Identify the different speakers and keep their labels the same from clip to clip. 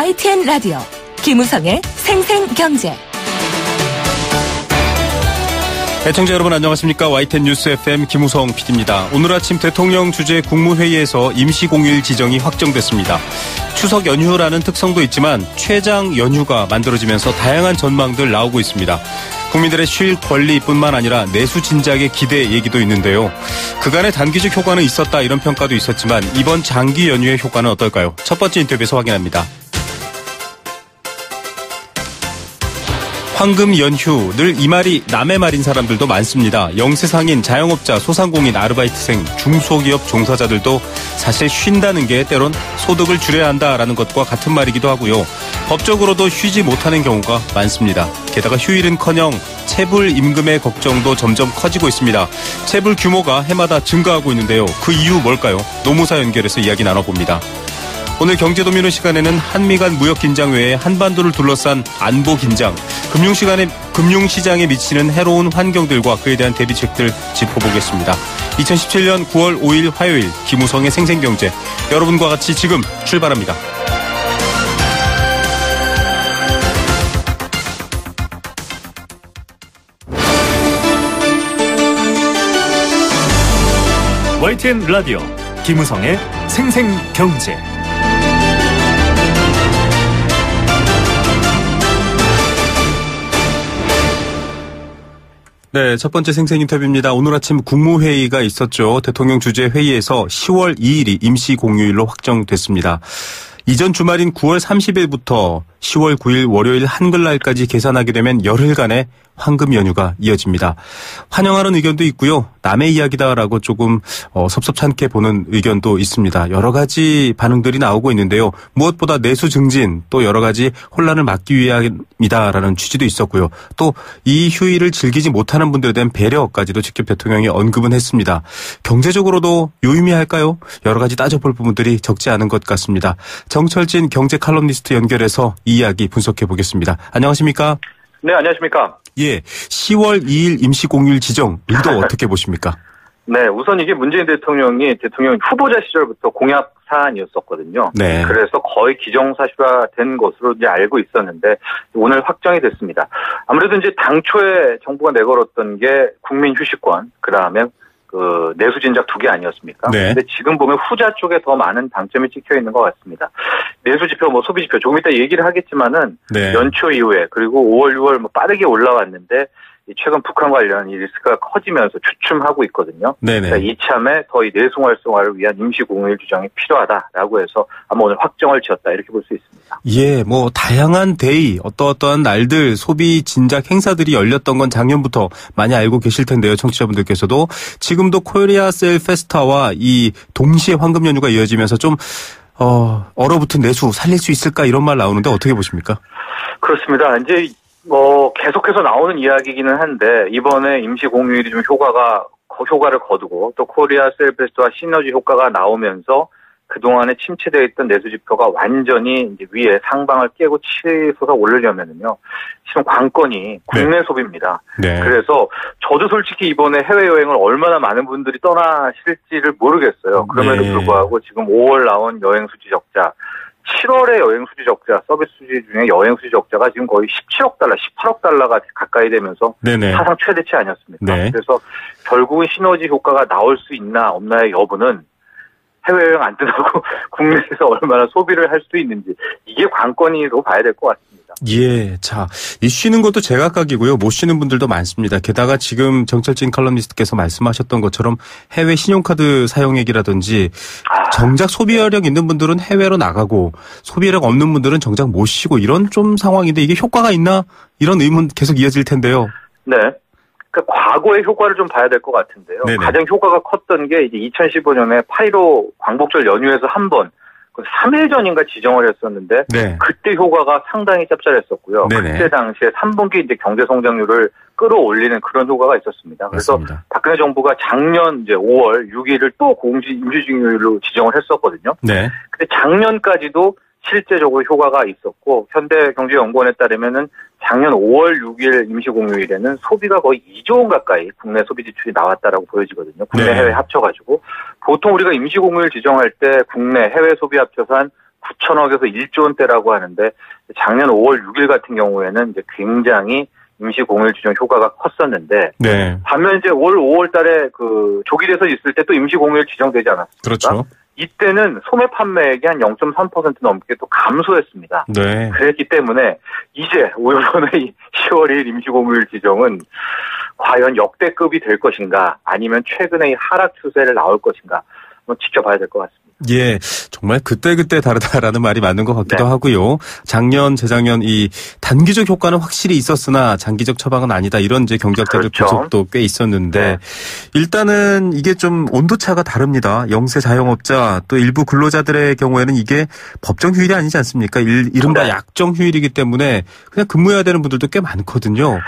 Speaker 1: YTN 라디오 김우성의 생생경제.
Speaker 2: 애청자 여러분 안녕하십니까. YTN 뉴스 FM 김우성 PD입니다. 오늘 아침 대통령 주재 국무회의에서 임시공휴일 지정이 확정됐습니다. 추석 연휴라는 특성도 있지만 최장 연휴가 만들어지면서 다양한 전망들 나오고 있습니다. 국민들의 쉴 권리뿐만 아니라 내수 진작의 기대 얘기도 있는데요. 그간의 단기적 효과는 있었다 이런 평가도 있었지만 이번 장기 연휴의 효과는 어떨까요? 첫 번째 인터뷰에서 확인합니다. 황금 연휴, 늘 이 말이 남의 말인 사람들도 많습니다. 영세상인, 자영업자, 소상공인, 아르바이트생, 중소기업 종사자들도 사실 쉰다는 게 때론 소득을 줄여야 한다라는 것과 같은 말이기도 하고요. 법적으로도 쉬지 못하는 경우가 많습니다. 게다가 휴일은커녕 체불 임금의 걱정도 점점 커지고 있습니다. 체불 규모가 해마다 증가하고 있는데요. 그 이유 뭘까요? 노무사 연결해서 이야기 나눠봅니다. 오늘 경제도민의 시간에는 한미 간 무역 긴장 외에 한반도를 둘러싼 안보 긴장, 금융시장에 미치는 해로운 환경들과 그에 대한 대비책들 짚어보겠습니다. 2017년 9월 5일 화요일 김우성의 생생경제, 여러분과 같이 지금 출발합니다.
Speaker 3: YTN 라디오 김우성의 생생경제.
Speaker 2: 네, 첫 번째 생생 인터뷰입니다. 오늘 아침 국무회의가 있었죠. 대통령 주재 회의에서 10월 2일이 임시 공휴일로 확정됐습니다. 이전 주말인 9월 30일부터 10월 9일 월요일 한글날까지 계산하게 되면 열흘간의 황금 연휴가 이어집니다. 환영하는 의견도 있고요. 남의 이야기다라고 조금 섭섭찮게 보는 의견도 있습니다. 여러 가지 반응들이 나오고 있는데요. 무엇보다 내수 증진, 또 여러 가지 혼란을 막기 위함이다라는 취지도 있었고요. 또 이 휴일을 즐기지 못하는 분들에 대한 배려까지도 직접 대통령이 언급은 했습니다. 경제적으로도 유의미할까요? 여러 가지 따져볼 부분들이 적지 않은 것 같습니다. 정철진 경제 칼럼니스트 연결해서 이 이야기 분석해 보겠습니다. 안녕하십니까?
Speaker 4: 네, 안녕하십니까?
Speaker 2: 예, 10월 2일 임시공휴일 지정 의도 어떻게 보십니까?
Speaker 4: 네, 우선 이게 문재인 대통령이 대통령 후보자 시절부터 공약 사안이었었거든요. 네. 그래서 거의 기정사실화된 것으로 이제 알고 있었는데 오늘 확정이 됐습니다. 아무래도 이제 당초에 정부가 내걸었던 게 국민 휴식권, 그다음에 그 내수 진작 2개 아니었습니까?
Speaker 2: 네.
Speaker 4: 근데 지금 보면 후자 쪽에 더 많은 방점이 찍혀 있는 것 같습니다. 내수 지표, 소비 지표 조금 이따 얘기를 하겠지만은
Speaker 2: 네.
Speaker 4: 연초 이후에 그리고 5월, 6월 빠르게 올라왔는데 최근 북한 관련 이 리스크가 커지면서 주춤하고 있거든요.
Speaker 2: 네네.
Speaker 4: 그러니까 이참에 더 이 내수 활성화를 위한 임시 공휴일 주정이 필요하다라고 해서 아마 오늘 확정을 지었다 이렇게 볼 수 있습니다.
Speaker 2: 예, 다양한 데이, 어떠한 날들, 소비 진작 행사들이 열렸던 건 작년부터 많이 알고 계실 텐데요. 청취자분들께서도 지금도 코리아 셀 페스타와 이 동시에 황금 연휴가 이어지면서 좀 얼어붙은 내수 살릴 수 있을까 이런 말 나오는데 어떻게 보십니까?
Speaker 4: 그렇습니다. 이제 계속해서 나오는 이야기이기는 한데 이번에 임시 공휴일이 좀 효과를 거두고 또 코리아 셀페스트와 시너지 효과가 나오면서 그동안에 침체되어 있던 내수 지표가 완전히 이제 위에 상방을 깨고 치솟아 오르려면은요. 지금 관건이 국내
Speaker 2: 네.
Speaker 4: 소비입니다.
Speaker 2: 네. 그래서
Speaker 4: 저도 솔직히 이번에 해외여행을 얼마나 많은 분들이 떠나실지를 모르겠어요. 그럼에도
Speaker 2: 네.
Speaker 4: 불구하고 지금 5월 나온 여행 수지 적자, 7월에 여행 수지 적자, 서비스 수지 중에 여행 수지 적자가 지금 거의 17억 달러, 18억 달러가 가까이 되면서
Speaker 2: 네네.
Speaker 4: 사상 최대치 아니었습니까?
Speaker 2: 네.
Speaker 4: 그래서 결국은 시너지 효과가 나올 수 있나 없나의 여부는 해외여행 안 떠나고 국내에서 얼마나 소비를 할 수 있는지 이게 관건으로 봐야 될 것 같습니다.
Speaker 2: 예, 자, 이 쉬는 것도 제각각이고요. 못 쉬는 분들도 많습니다. 게다가 지금 정철진 칼럼니스트께서 말씀하셨던 것처럼 해외 신용카드 사용액이라든지 정작 소비력 있는 분들은 해외로 나가고 소비력 없는 분들은 정작 못 쉬고 이런 좀 상황인데 이게 효과가 있나? 이런 의문 계속 이어질 텐데요.
Speaker 4: 네. 그러니까 과거의 효과를 좀 봐야 될 것 같은데요.
Speaker 2: 네네.
Speaker 4: 가장 효과가 컸던 게 이제 2015년에 8.15 광복절 연휴에서 한 번, 3일 전인가 지정을 했었는데
Speaker 2: 네.
Speaker 4: 그때 효과가 상당히 짭짤했었고요.
Speaker 2: 네네.
Speaker 4: 그때 당시에 3분기 이제 경제 성장률을 끌어올리는 그런 효과가 있었습니다. 그래서
Speaker 2: 맞습니다.
Speaker 4: 박근혜 정부가 작년 이제 5월 6일을 또 임시중휴일로 지정을 했었거든요.
Speaker 2: 네.
Speaker 4: 근데 작년까지도 실제적으로 효과가 있었고 현대경제연구원에 따르면은 작년 5월 6일 임시공휴일에는 소비가 거의 2조 원 가까이 국내 소비 지출이 나왔다라고 보여지거든요. 국내
Speaker 2: 네.
Speaker 4: 해외 합쳐가지고 보통 우리가 임시공휴일 지정할 때 국내 해외 소비 합쳐서 한 9천억에서 1조 원대라고 하는데 작년 5월 6일 같은 경우에는 이제 굉장히 임시공휴일 지정 효과가 컸었는데
Speaker 2: 네.
Speaker 4: 반면 이제 올 5월 달에 그 조기대선 있을 때 또 임시공휴일 지정되지 않았습니까?
Speaker 2: 그렇죠.
Speaker 4: 이때는 소매 판매액이 한 0.3% 넘게 또 감소했습니다.
Speaker 2: 네.
Speaker 4: 그랬기 때문에 이제 이번에 10월 1일 임시공휴일 지정은 과연 역대급이 될 것인가 아니면 최근의 하락 추세를 나올 것인가 한번 지켜봐야 될 것 같습니다.
Speaker 2: 예, 정말 그때그때 다르다라는 말이 맞는 것 같기도
Speaker 4: 네.
Speaker 2: 하고요. 작년, 재작년 이 단기적 효과는 확실히 있었으나 장기적 처방은 아니다. 이런 이제 경제학자들
Speaker 4: 그렇죠.
Speaker 2: 분석도 꽤 있었는데
Speaker 4: 네.
Speaker 2: 일단은 이게 좀 온도차가 다릅니다. 영세 자영업자 또 일부 근로자들의 경우에는 이게 법정 휴일이 아니지 않습니까? 이른바
Speaker 4: 네.
Speaker 2: 약정 휴일이기 때문에 그냥 근무해야 되는 분들도 꽤 많거든요.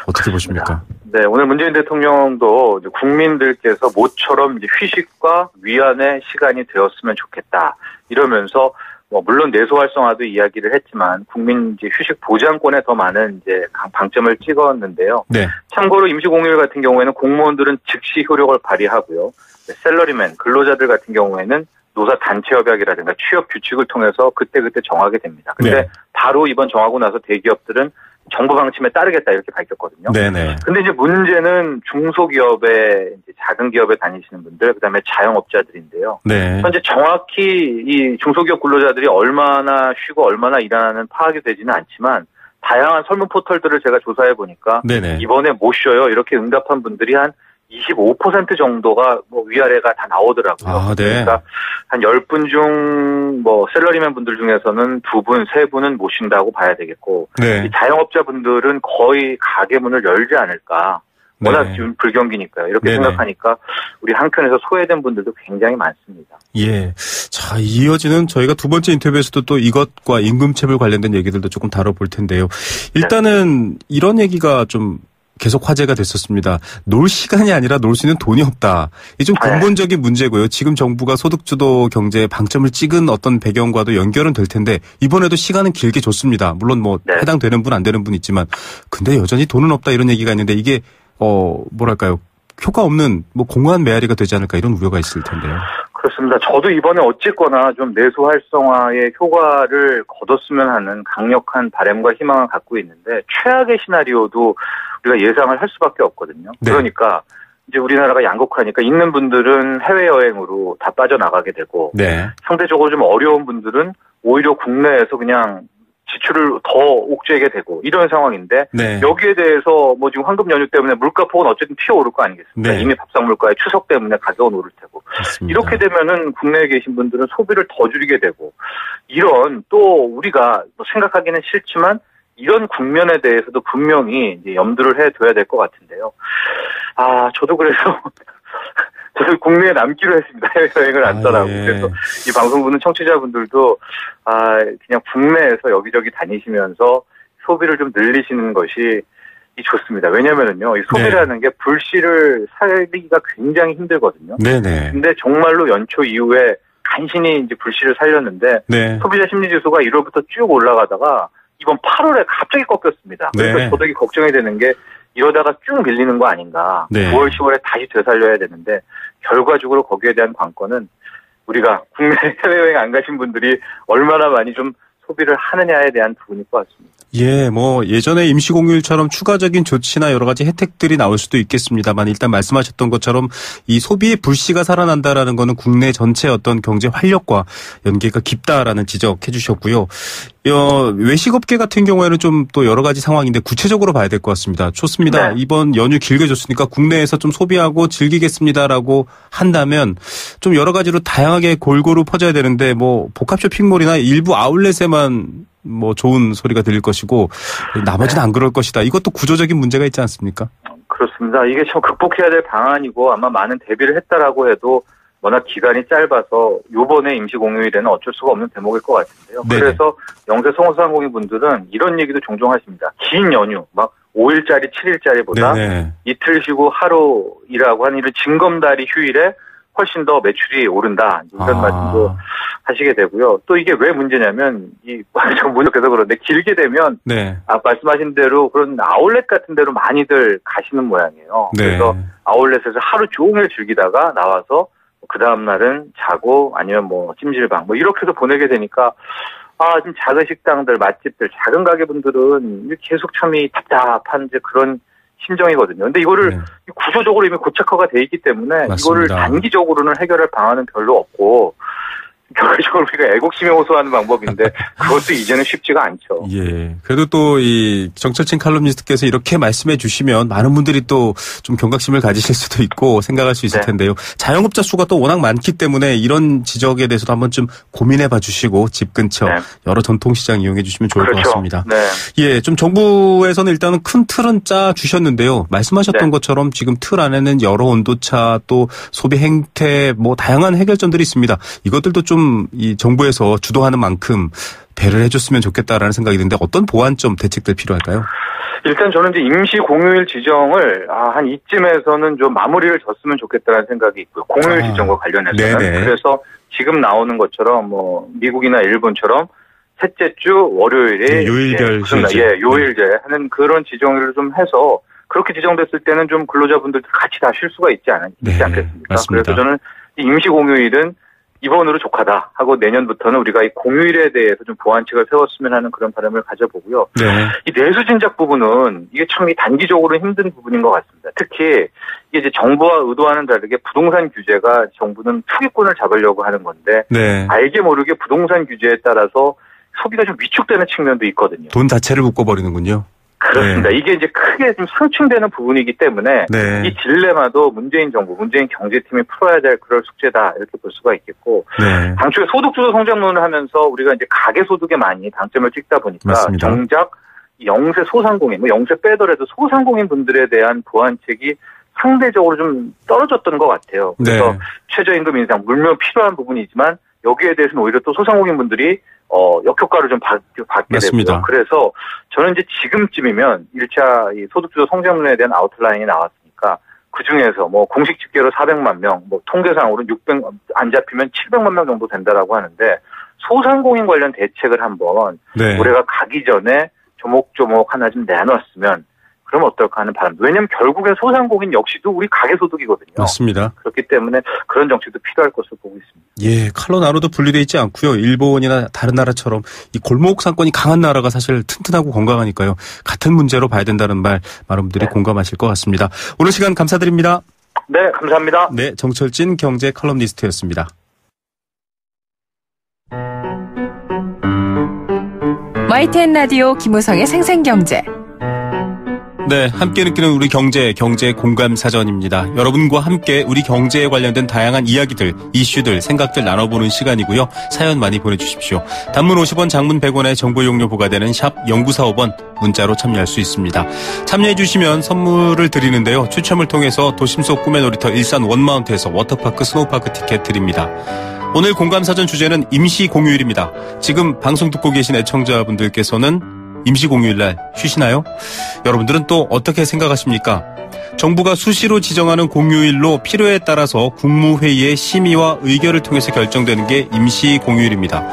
Speaker 2: 어떻게 보십니까?
Speaker 4: 네, 오늘 문재인 대통령도 이제 국민들께서 모처럼 이제 휴식과 위안의 시간이 되었으면 좋겠다. 이러면서 뭐 물론 내수 활성화도 이야기를 했지만 국민 이제 휴식 보장권에 더 많은 이제 방점을 찍었는데요.
Speaker 2: 네.
Speaker 4: 참고로 임시공휴일 같은 경우에는 공무원들은 즉시 효력을 발휘하고요. 샐러리맨 근로자들 같은 경우에는 노사 단체 협약이라든가 취업 규칙을 통해서 그때그때 정하게 됩니다. 근데
Speaker 2: 네.
Speaker 4: 바로 이번 정하고 나서 대기업들은 정부 방침에 따르겠다 이렇게 밝혔거든요.
Speaker 2: 네네.
Speaker 4: 근데 이제 문제는 중소기업에 이제 작은 기업에 다니시는 분들, 그다음에 자영업자들인데요.
Speaker 2: 네.
Speaker 4: 현재 정확히 이 중소기업 근로자들이 얼마나 쉬고 얼마나 일하는 파악이 되지는 않지만 다양한 설문 포털들을 제가 조사해 보니까
Speaker 2: 네네.
Speaker 4: 이번에 못 쉬어요 이렇게 응답한 분들이 한 25% 정도가 뭐 위아래가 다 나오더라고요.
Speaker 2: 아, 네.
Speaker 4: 그러니까 한 10분 중 뭐 샐러리맨 분들 중에서는 2분, 3분은 못 쉰다고 봐야 되겠고
Speaker 2: 네.
Speaker 4: 이 자영업자분들은 거의 가게 문을 열지 않을까. 워낙
Speaker 2: 네.
Speaker 4: 지금 불경기니까요. 이렇게
Speaker 2: 네네.
Speaker 4: 생각하니까 우리 한켠에서 소외된 분들도 굉장히 많습니다.
Speaker 2: 예. 자, 이어지는 저희가 두 번째 인터뷰에서도 또 이것과 임금체불 관련된 얘기들도 조금 다뤄볼 텐데요. 일단은 이런 얘기가 좀 계속 화제가 됐었습니다. 놀 시간이 아니라 놀 수 있는 돈이 없다. 이게 좀 근본적인 문제고요. 지금 정부가 소득주도 경제에 방점을 찍은 어떤 배경과도 연결은 될 텐데 이번에도 시간은 길게 줬습니다. 물론 뭐
Speaker 4: 네.
Speaker 2: 해당되는 분 안 되는 분 있지만 근데 여전히 돈은 없다 이런 얘기가 있는데 이게 뭐랄까요. 효과 없는 뭐 공허한 메아리가 되지 않을까 이런 우려가 있을 텐데요.
Speaker 4: 그렇습니다. 저도 이번에 어쨌거나 좀 내수 활성화의 효과를 거뒀으면 하는 강력한 바람과 희망을 갖고 있는데 최악의 시나리오도 우리가 예상을 할 수밖에 없거든요.
Speaker 2: 네.
Speaker 4: 그러니까 이제 우리나라가 양극화니까 있는 분들은 해외여행으로 다 빠져나가게 되고
Speaker 2: 네.
Speaker 4: 상대적으로 좀 어려운 분들은 오히려 국내에서 그냥 지출을 더 옥죄게 되고 이런 상황인데
Speaker 2: 네.
Speaker 4: 여기에 대해서 뭐 지금 황금 연휴 때문에 물가폭은 어쨌든 튀어오를 거 아니겠습니까?
Speaker 2: 네.
Speaker 4: 이미 밥상 물가의 추석 때문에 가격은 오를 테고
Speaker 2: 맞습니다.
Speaker 4: 이렇게 되면은 국내에 계신 분들은 소비를 더 줄이게 되고 이런 또 우리가 뭐 생각하기는 싫지만 이런 국면에 대해서도 분명히 이제 염두를 해둬야 될 것 같은데요. 저도 그래서 저도 국내에 남기로 했습니다. 해외여행을 안 떠나고.
Speaker 2: 예.
Speaker 4: 그래서 이 방송 보는 청취자분들도 그냥 국내에서 여기저기 다니시면서 소비를 좀 늘리시는 것이 좋습니다. 왜냐면은요, 이 소비라는 게 불씨를 살리기가 굉장히 힘들거든요.
Speaker 2: 네네.
Speaker 4: 근데 정말로 연초 이후에 간신히 이제 불씨를 살렸는데
Speaker 2: 네.
Speaker 4: 소비자 심리 지수가 1월부터 쭉 올라가다가 이번 8월에 갑자기 꺾였습니다. 그래서
Speaker 2: 네.
Speaker 4: 저도 이게 걱정이 되는 게 이러다가 쭉 밀리는 거 아닌가.
Speaker 2: 네.
Speaker 4: 9월, 10월에 다시 되살려야 되는데 결과적으로 거기에 대한 관건은 우리가 국내 해외여행 안 가신 분들이 얼마나 많이 좀 소비를 하느냐에 대한 부분일 것 같습니다.
Speaker 2: 예, 뭐 예전에 임시공휴일처럼 추가적인 조치나 여러 가지 혜택들이 나올 수도 있겠습니다만 일단 말씀하셨던 것처럼 이 소비의 불씨가 살아난다라는 거는 국내 전체 어떤 경제 활력과 연계가 깊다라는 지적해 주셨고요. 외식업계 같은 경우에는 좀 또 여러 가지 상황인데 구체적으로 봐야 될 것 같습니다. 좋습니다.
Speaker 4: 네.
Speaker 2: 이번 연휴 길게 줬으니까 국내에서 좀 소비하고 즐기겠습니다라고 한다면 좀 여러 가지로 다양하게 골고루 퍼져야 되는데 뭐 복합 쇼핑몰이나 일부 아울렛에만 뭐 좋은 소리가 들릴 것이고 나머지는 안 그럴 것이다. 이것도 구조적인 문제가 있지 않습니까?
Speaker 4: 그렇습니다. 이게 참 극복해야 될 방안이고 아마 많은 대비를 했다라고 해도 워낙 기간이 짧아서 요번에 임시공휴일에는 어쩔 수가 없는 대목일 것 같은데요.
Speaker 2: 네네.
Speaker 4: 그래서 영세 소상공인 분들은 이런 얘기도 종종 하십니다. 긴 연휴, 막 5일짜리, 7일짜리보다
Speaker 2: 네네.
Speaker 4: 이틀 쉬고 하루 일하고 하는 이런 징검다리 휴일에 훨씬 더 매출이 오른다. 이런 말씀도 하시게 되고요. 또 이게 왜 문제냐면 좀 문역해서 그런데 길게 되면
Speaker 2: 네.
Speaker 4: 말씀하신 대로 그런 아울렛 같은 데로 많이들 가시는 모양이에요.
Speaker 2: 네.
Speaker 4: 그래서 아울렛에서 하루 종일 즐기다가 나와서 그 다음날은 자고 아니면 뭐 찜질방 뭐 이렇게 해서 보내게 되니까 좀 작은 식당들, 맛집들, 작은 가게분들은 계속 참이 답답한 이제 그런 심정이거든요. 근데 이거를 구조적으로 이미 고착화가 돼 있기 때문에
Speaker 2: 맞습니다.
Speaker 4: 이거를 단기적으로는 해결할 방안은 별로 없고 결국적으로 우리가 애국심에 호소하는 방법인데 그것도 이제는 쉽지가 않죠.
Speaker 2: 예. 그래도 또 이 정철진 칼럼니스트께서 이렇게 말씀해 주시면 많은 분들이 또 좀 경각심을 가지실 수도 있고 생각할 수 있을 텐데요. 자영업자 수가 또 워낙 많기 때문에 이런 지적에 대해서도 한번 좀 고민해 봐 주시고 집 근처 여러 전통시장 이용해 주시면 좋을 것 같습니다.
Speaker 4: 네.
Speaker 2: 예. 좀 정부에서는 일단은 큰 틀은 짜 주셨는데요. 말씀하셨던 것처럼 지금 틀 안에는 여러 온도차 또 소비 행태 뭐 다양한 해결점들이 있습니다. 이것들도 좀 이 정부에서 주도하는 만큼 배를 해줬으면 좋겠다라는 생각이 드는데 어떤 보완점 대책들 필요할까요?
Speaker 4: 일단 저는 이제 임시 공휴일 지정을 한 이쯤에서는 좀 마무리를 졌으면 좋겠다는 생각이 있고요. 공휴일 지정과 관련해서는.
Speaker 2: 네네.
Speaker 4: 그래서 지금 나오는 것처럼 뭐 미국이나 일본처럼 셋째 주 월요일에
Speaker 2: 요일별 휴직.
Speaker 4: 요일제 하는 그런 지정을 좀 해서 그렇게 지정됐을 때는 좀 근로자분들도 같이 다 쉴 수가 있지 않겠습니까?
Speaker 2: 맞습니다.
Speaker 4: 그래서 저는 이 임시 공휴일은 이번으로 족하다 하고 내년부터는 우리가 이 공휴일에 대해서 좀 보완책을 세웠으면 하는 그런 바람을 가져보고요.
Speaker 2: 네.
Speaker 4: 이 내수 진작 부분은 이게 참 단기적으로 힘든 부분인 것 같습니다. 특히 이게 이제 정부와 의도와는 다르게 부동산 규제가 정부는 투기꾼을 잡으려고 하는 건데 알게 모르게 부동산 규제에 따라서 소비가 좀 위축되는 측면도 있거든요.
Speaker 2: 돈 자체를 묶어버리는군요.
Speaker 4: 그렇습니다. 이게 이제 크게 좀 상충되는 부분이기 때문에 이 딜레마도 문재인 정부, 문재인 경제팀이 풀어야 될 그럴 숙제다 이렇게 볼 수가 있겠고 당초에 소득주도 성장론을 하면서 우리가 이제 가계소득에 많이 방점을 찍다 보니까 정작 영세 소상공인, 뭐 영세 빼더라도 소상공인 분들에 대한 보완책이 상대적으로 좀 떨어졌던 것 같아요. 그래서 최저임금 인상 물론 필요한 부분이지만 여기에 대해서는 오히려 또 소상공인 분들이 역효과를 좀 받게 되고요. 그래서 저는 이제 지금쯤이면 1차 이 소득주도 성장론에 대한 아웃라인이 나왔으니까 그 중에서 뭐 공식 집계로 400만 명, 뭐 통계상으로는 600, 안 잡히면 700만 명 정도 된다라고 하는데 소상공인 관련 대책을 한번 올해가 가기 전에 조목조목 하나 좀 내놨으면 그럼 어떨까 하는 바람. 왜냐하면 결국엔 소상공인 역시도 우리 가계소득이거든요.
Speaker 2: 맞습니다.
Speaker 4: 그렇기 때문에 그런 정책도 필요할 것으로 보고 있습니다.
Speaker 2: 예, 칼로 나눠도 분리되어 있지 않고요. 일본이나 다른 나라처럼 이 골목 상권이 강한 나라가 사실 튼튼하고 건강하니까요. 같은 문제로 봐야 된다는 말 많은 분들이 공감하실 것 같습니다. 오늘 시간 감사드립니다.
Speaker 4: 네, 감사합니다.
Speaker 2: 네, 정철진 경제 칼럼니스트였습니다.
Speaker 1: YTN 라디오 김우성의 생생경제.
Speaker 2: 네, 함께 느끼는 우리 경제 공감 사전입니다. 여러분과 함께 우리 경제에 관련된 다양한 이야기들, 이슈들, 생각들 나눠보는 시간이고요. 사연 많이 보내주십시오. 단문 50원, 장문 100원의 정보 용료 부과되는 샵 0945번 문자로 참여할 수 있습니다. 참여해 주시면 선물을 드리는데요. 추첨을 통해서 도심 속 꿈의 놀이터 일산 원마운트에서 워터파크 스노우파크 티켓 드립니다. 오늘 공감사전 주제는 임시 공휴일입니다. 지금 방송 듣고 계신 애청자분들께서는 임시 공휴일날 쉬시나요? 여러분들은 또 어떻게 생각하십니까? 정부가 수시로 지정하는 공휴일로 필요에 따라서 국무회의의 심의와 의결을 통해서 결정되는 게 임시 공휴일입니다.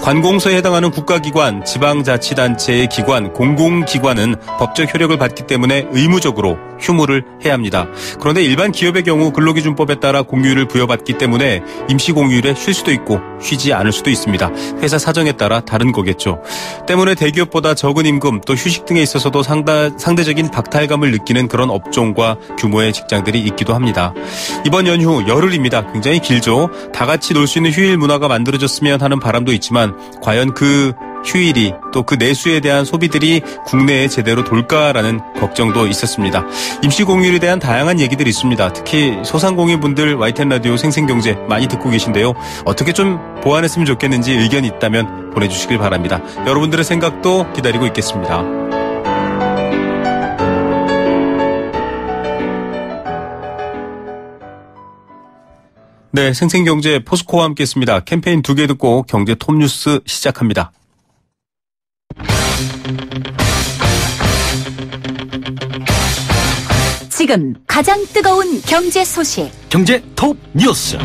Speaker 2: 관공서에 해당하는 국가기관, 지방자치단체의 기관, 공공기관은 법적 효력을 받기 때문에 의무적으로 휴무를 해야 합니다. 그런데 일반 기업의 경우 근로기준법에 따라 공휴일을 부여받기 때문에 임시 공휴일에 쉴 수도 있고 쉬지 않을 수도 있습니다. 회사 사정에 따라 다른 거겠죠. 때문에 대기업보다 적은 임금 또 휴식 등에 있어서도 상대적인 박탈감을 느끼는 그런 업종과 규모의 직장들이 있기도 합니다. 이번 연휴 열흘입니다. 굉장히 길죠. 다 같이 놀 수 있는 휴일 문화가 만들어졌으면 하는 바람도 있지만 과연 그 휴일이 또 그 내수에 대한 소비들이 국내에 제대로 돌까라는 걱정도 있었습니다. 임시공휴일에 대한 다양한 얘기들이 있습니다. 특히 소상공인분들 YTN 라디오 생생경제 많이 듣고 계신데요. 어떻게 좀 보완했으면 좋겠는지 의견이 있다면 보내주시길 바랍니다. 여러분들의 생각도 기다리고 있겠습니다. 네, 생생경제 포스코와 함께했습니다. 캠페인 2개 듣고 경제 톱뉴스 시작합니다.
Speaker 1: 지금 가장 뜨거운 경제 소식.
Speaker 3: 경제 톱뉴스.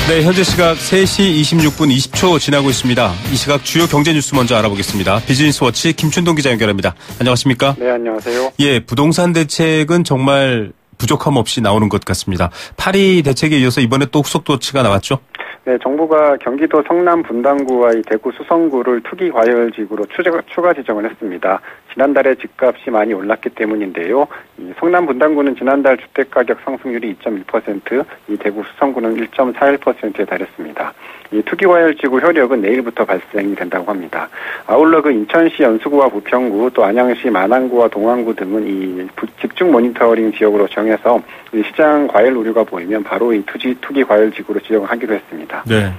Speaker 2: 네, 현재 시각 3시 26분 20초 지나고 있습니다. 이 시각 주요 경제 뉴스 먼저 알아보겠습니다. 비즈니스워치 김춘동 기자 연결합니다. 안녕하십니까?
Speaker 5: 네, 안녕하세요.
Speaker 2: 예, 부동산 대책은 정말 부족함 없이 나오는 것 같습니다. 파리 대책에 이어서 이번에 또 후속 조치가 나왔죠?
Speaker 5: 네, 정부가 경기도 성남 분당구와 이 대구 수성구를 투기 과열지구로 추가 지정을 했습니다. 지난달에 집값이 많이 올랐기 때문인데요. 이 성남 분당구는 지난달 주택가격 상승률이 2.1%, 이 대구 수성구는 1.41%에 달했습니다. 이 투기 과열지구 효력은 내일부터 발생이 된다고 합니다. 아울러 그 인천시 연수구와 부평구, 또 안양시 만안구와 동안구 등은 이 집중 모니터링 지역으로 정해서 이 시장 과열 우려가 보이면 바로 이 투기 과열지구로 지정하기로 했습니다.
Speaker 2: 네.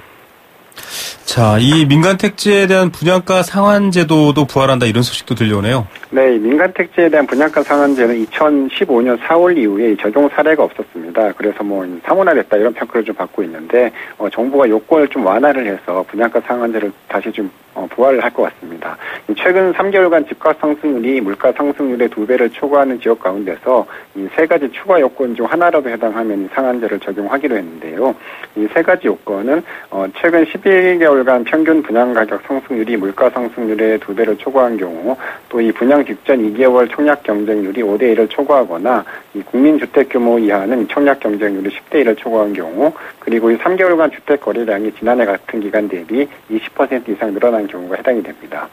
Speaker 2: 자, 이 민간 택지에 대한 분양가 상한 제도도 부활한다 이런 소식도 들려오네요.
Speaker 5: 네, 민간 택지에 대한 분양가 상한제는 2015년 4월 이후에 적용 사례가 없었습니다. 그래서 사문화됐다 이런 평가를 좀 받고 있는데 정부가 요건을 좀 완화를 해서 분양가 상한제를 다시 좀 부활을 할 것 같습니다. 최근 3개월간 집값 상승률이 물가 상승률의 2배를 초과하는 지역 가운데서 이 세 가지 추가 요건 중 하나라도 해당하면 상한제를 적용하기로 했는데요. 이 세 가지 요건은 최근 12개월간 평균 분양가격 상승률이 물가 상승률의 2배를 초과한 경우, 또 이 분양 직전 2개월 청약 경쟁률이 5대 1을 초과하거나 이 국민주택 규모 이하는 청약 경쟁률이 10대 1을 초과한 경우, 그리고 이 3개월간 주택 거래량이 지난해 같은 기간 대비 20% 이상 늘어난 경우가 해당이 됩니다.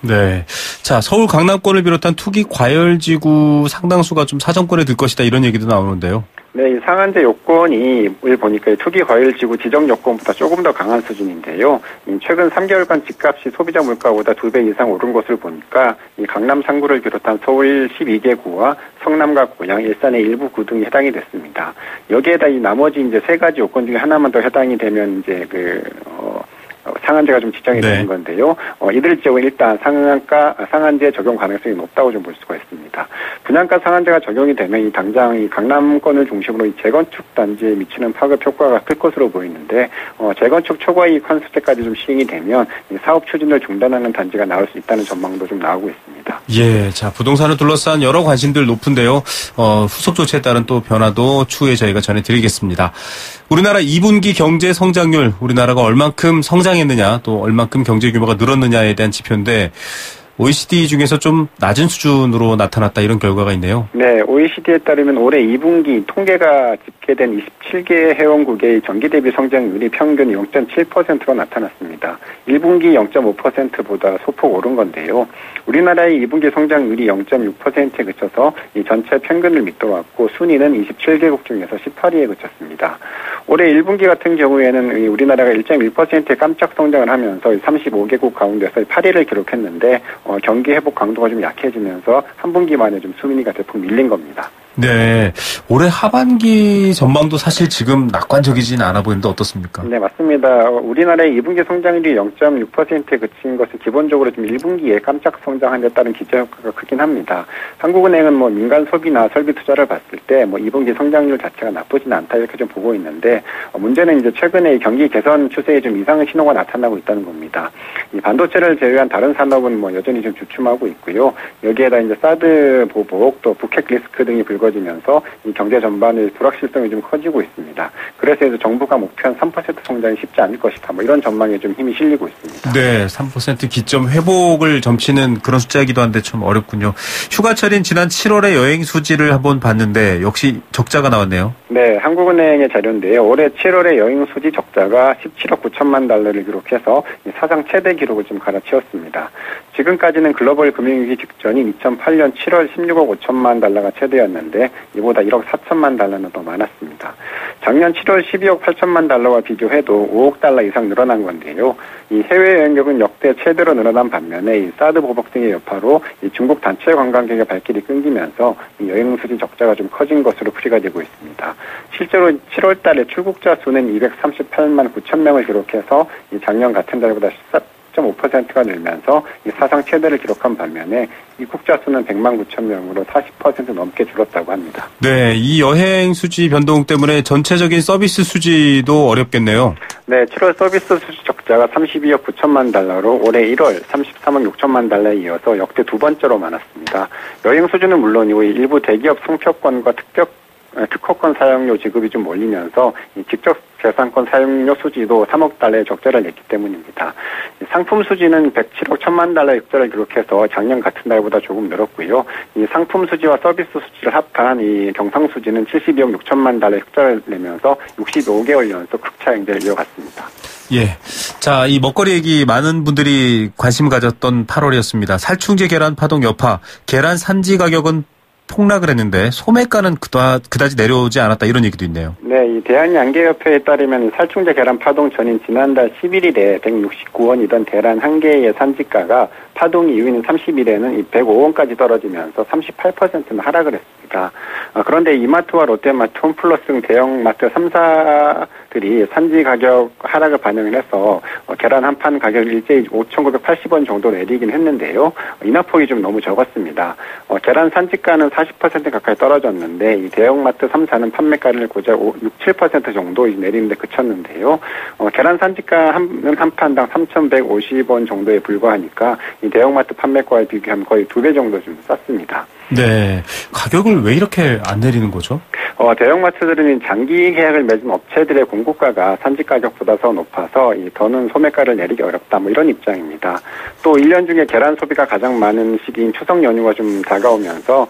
Speaker 2: 네. 자, 서울 강남권을 비롯한 투기 과열지구 상당수가 좀 사정권에 들 것이다 이런 얘기도 나오는데요.
Speaker 5: 네, 이 상한제 요건을 보니까 투기 과열지구 지정 요건보다 조금 더 강한 수준인데요. 최근 3개월간 집값이 소비자 물가보다 2배 이상 오른 것을 보니까 이 강남 3구를 비롯한 서울 12개 구와 성남과 고양, 일산의 일부 구 등이 해당이 됐습니다. 여기에다 이 나머지 이제 세 가지 요건 중에 하나만 더 해당이 되면 이제 상한제가 좀 지정이 되는 건데요. 이들 지역은 일단 상한제 적용 가능성이 높다고 좀 볼 수가 있습니다. 분양가 상한제가 적용이 되면 당장 이 강남권을 중심으로 이 재건축 단지에 미치는 파급 효과가 클 것으로 보이는데, 재건축 초과이익 환수제까지 좀 시행이 되면 이 사업 추진을 중단하는 단지가 나올 수 있다는 전망도 좀 나오고 있습니다.
Speaker 2: 예, 자, 부동산을 둘러싼 여러 관심들 높은데요. 후속 조치에 따른 또 변화도 추후에 저희가 전해드리겠습니다. 우리나라 2분기 경제 성장률, 우리나라가 얼만큼 성장했느냐, 또 얼만큼 경제 규모가 늘었느냐에 대한 지표인데, OECD 중에서 좀 낮은 수준으로 나타났다 이런 결과가 있네요.
Speaker 5: 네, OECD에 따르면 올해 2분기 통계가 집계된 27개 회원국의 전기 대비 성장률이 평균 0.7%로 나타났습니다. 1분기 0.5%보다 소폭 오른 건데요. 우리나라의 2분기 성장률이 0.6%에 그쳐서 이 전체 평균을 밑돌았고 순위는 27개국 중에서 18위에 그쳤습니다. 올해 1분기 같은 경우에는 우리나라가 1.1%의 깜짝 성장을 하면서 35개국 가운데서 8위를 기록했는데 경기 회복 강도가 좀 약해지면서 한 분기 만에 좀 순위가 대폭 밀린 겁니다.
Speaker 2: 네, 올해 하반기 전망도 사실 지금 낙관적이지는 않아 보이는데 어떻습니까?
Speaker 5: 네, 맞습니다. 우리나라의 2분기 성장률이 0.6%에 그친 것은 기본적으로 좀 1분기에 깜짝 성장한 데 따른 기저효과가 크긴 합니다. 한국은행은 민간 소비나 설비 투자를 봤을 때 2분기 성장률 자체가 나쁘진 않다 이렇게 좀 보고 있는데, 문제는 이제 최근에 경기 개선 추세에 좀 이상의 신호가 나타나고 있다는 겁니다. 이 반도체를 제외한 다른 산업은 여전히 좀 주춤하고 있고요. 여기에다 이제 사드 보복 또 북핵 리스크 등이 불거지면서 이 경제 전반의 불확실성이 좀 커지고 있습니다. 그래서 이제 정부가 목표한 3% 성장이 쉽지 않을 것이다. 이런 전망에 좀 힘이 실리고 있습니다.
Speaker 2: 네, 3% 기점 회복을 점치는 그런 숫자이기도 한데 좀 어렵군요. 휴가철인 지난 7월의 여행 수지를 한번 봤는데 역시 적자가 나왔네요.
Speaker 5: 네, 한국은행의 자료인데요. 올해 7월의 여행 수지 적자가 17억 9천만 달러를 기록해서 사상 최대 기록을 좀 갈아치웠습니다. 지금까지는 글로벌 금융위기 직전인 2008년 7월 16억 5천만 달러가 최대였는데 이보다 1억 4천만 달러는 더 많았습니다. 작년 7월 12억 8천만 달러와 비교해도 5억 달러 이상 늘어난 건데요. 이 해외여행객은 역대 최대로 늘어난 반면에 이 사드 보복 등의 여파로 이 중국 단체 관광객의 발길이 끊기면서 이 여행 수지 적자가 좀 커진 것으로 풀이가 되고 있습니다. 실제로 7월 달에 출국자 수는 238만 9천 명을 기록해서 이 작년 같은 달보다 14.5%가 늘면서 이 사상 최대를 기록한 반면에 입국자 수는 100만 9천 명으로 40% 넘게 줄었다고 합니다. 네,
Speaker 2: 이 여행 수지 변동 때문에 전체적인 서비스 수지도 어렵겠네요.
Speaker 5: 네, 7월 서비스 수지 적자가 32억 9천만 달러로 올해 1월 33억 6천만 달러에 이어서 역대 두 번째로 많았습니다. 여행 수주는 물론이고 일부 대기업 상표권과 특허권 사용료 지급이 좀 몰리면서 이 직접 재산권 사용료 수지도 3억 달러의 적자를 냈기 때문입니다. 상품 수지는 107억 1천만 달러의 적자를 기록해서 작년 같은 달보다 조금 늘었고요. 이 상품 수지와 서비스 수지를 합한 이 경상 수지는 72억 6천만 달러의 적자를 내면서 65개월 연속 흑자 행진을 이어갔습니다.
Speaker 2: 예. 자, 이 먹거리 얘기 많은 분들이 관심 가졌던 8월이었습니다. 살충제 계란 파동 여파, 계란 산지 가격은 폭락을 했는데 소매가는 그다지 내려오지 않았다 이런 얘기도 있네요.
Speaker 5: 네, 이 대한양계협회에 따르면 살충제 계란 파동 전인 지난달 11일에 169원이던 계란 한 개의 산지가가 파동 이후인 30일에는 이 105원까지 떨어지면서 38%는 하락을 했습니다. 그런데 이마트와 롯데마트, 홈플러스 등 대형마트 3사들이 산지 가격 하락을 반영을 해서 계란 한 판 가격을 일제히 5,980원 정도 내리긴 했는데요. 인하폭이 좀 너무 적었습니다. 계란 산지가는 40% 가까이 떨어졌는데 이 대형마트 3사는 판매가를 고작 7% 정도 내리는 데 그쳤는데요. 계란 산지가는 한 판당 3,150원 정도에 불과하니까 이 대형마트 판매가에 비교하면 거의 2배 정도 좀 쌌습니다.
Speaker 2: 네. 가격을 왜 이렇게 안 내리는 거죠?
Speaker 5: 대형마트들은 장기 계약을 맺은 업체들의 공급가가 산지 가격보다 더 높아서 더는 소매가를 내리기 어렵다 이런 입장입니다. 또 1년 중에 계란 소비가 가장 많은 시기인 추석 연휴가 좀 다가오면서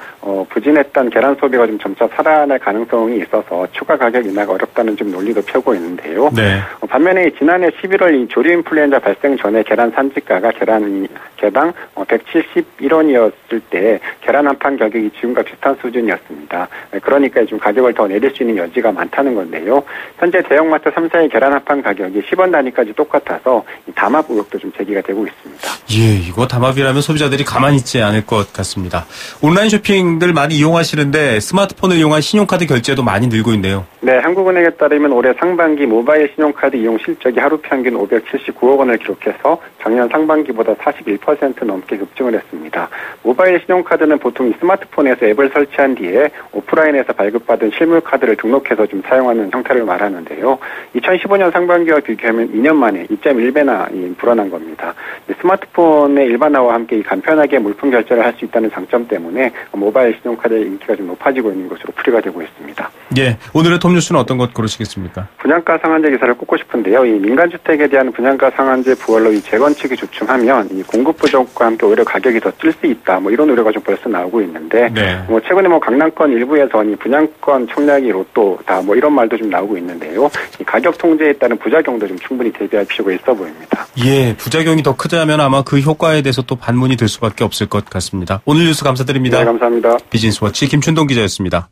Speaker 5: 부진했던 계란 소비가 좀 점차 살아날 가능성이 있어서 추가 가격 인하가 어렵다는 좀 논리도 펴고 있는데요.
Speaker 2: 네.
Speaker 5: 반면에 지난해 11월 이 조류 인플루엔자 발생 전에 계란 산지가가 개당 171원이었을 때 계란 한 판 가격이 지금과 비슷한 수준이었습니다. 그러니까 좀 가격을 더 내릴 수 있는 여지가 많다는 건데요. 현재 대형마트 3사의 계란 한 판 가격이 10원 단위까지 똑같아서 담합 의혹도 좀 제기가 되고 있습니다.
Speaker 2: 예, 이거 담합이라면 소비자들이 가만히 있지 않을 것 같습니다. 온라인 쇼핑들 많이 이용하시는데 스마트폰을 이용한 신용카드 결제도 많이 늘고 있네요.
Speaker 5: 네, 한국은행에 따르면 올해 상반기 모바일 신용카드 이용 실적이 하루 평균 579억 원을 기록해서 작년 상반기보다 41% 넘게 급증을 했습니다. 모바일 신용카드는 보통 이 스마트폰에서 앱을 설치한 뒤에 오프라인에서 발급받은 실물카드를 등록해서 좀 사용하는 형태를 말하는데요. 2015년 상반기와 비교하면 2년 만에 2.1배나 불어난 겁니다. 스마트폰의 일반화와 함께 이 간편하게 물품 결제를 할 수 있다는 장점 때문에 모바일 신용카드의 인기가 좀 높아지고 있는 것으로 풀이가 되고 있습니다.
Speaker 2: 예, 오늘의 톱뉴스는 어떤 것 고르시겠습니까?
Speaker 5: 분양가 상한제 기사를 꼽고 싶은데요. 이 민간주택에 대한 분양가 상한제 부활로 이 재건축이 주춤하면 이 공급 부족과 함께 오히려 가격이 더 찔 수 있다. 이런 우려가 좀 벌써 나오고 있는데,
Speaker 2: 네.
Speaker 5: 최근에 강남권 일부에서 이 분양권 청약이 로또다. 이런 말도 좀 나오고 있는데요. 이 가격 통제에 따른 부작용도 좀 충분히 대비할 필요가 있어 보입니다.
Speaker 2: 예, 부작용이 더 크다면 아마 그 효과에 대해서 또 반문이 될 수밖에 없을 것 같습니다. 오늘 뉴스 감사드립니다.
Speaker 5: 네, 감사합니다.
Speaker 2: 비즈니스워치 김춘동 기자였습니다.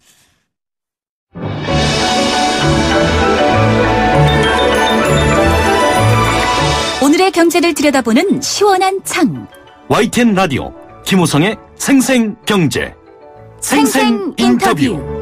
Speaker 1: 오늘의 경제를 들여다보는 시원한 창.
Speaker 3: YTN 라디오 김호성의 생생경제 생생인터뷰.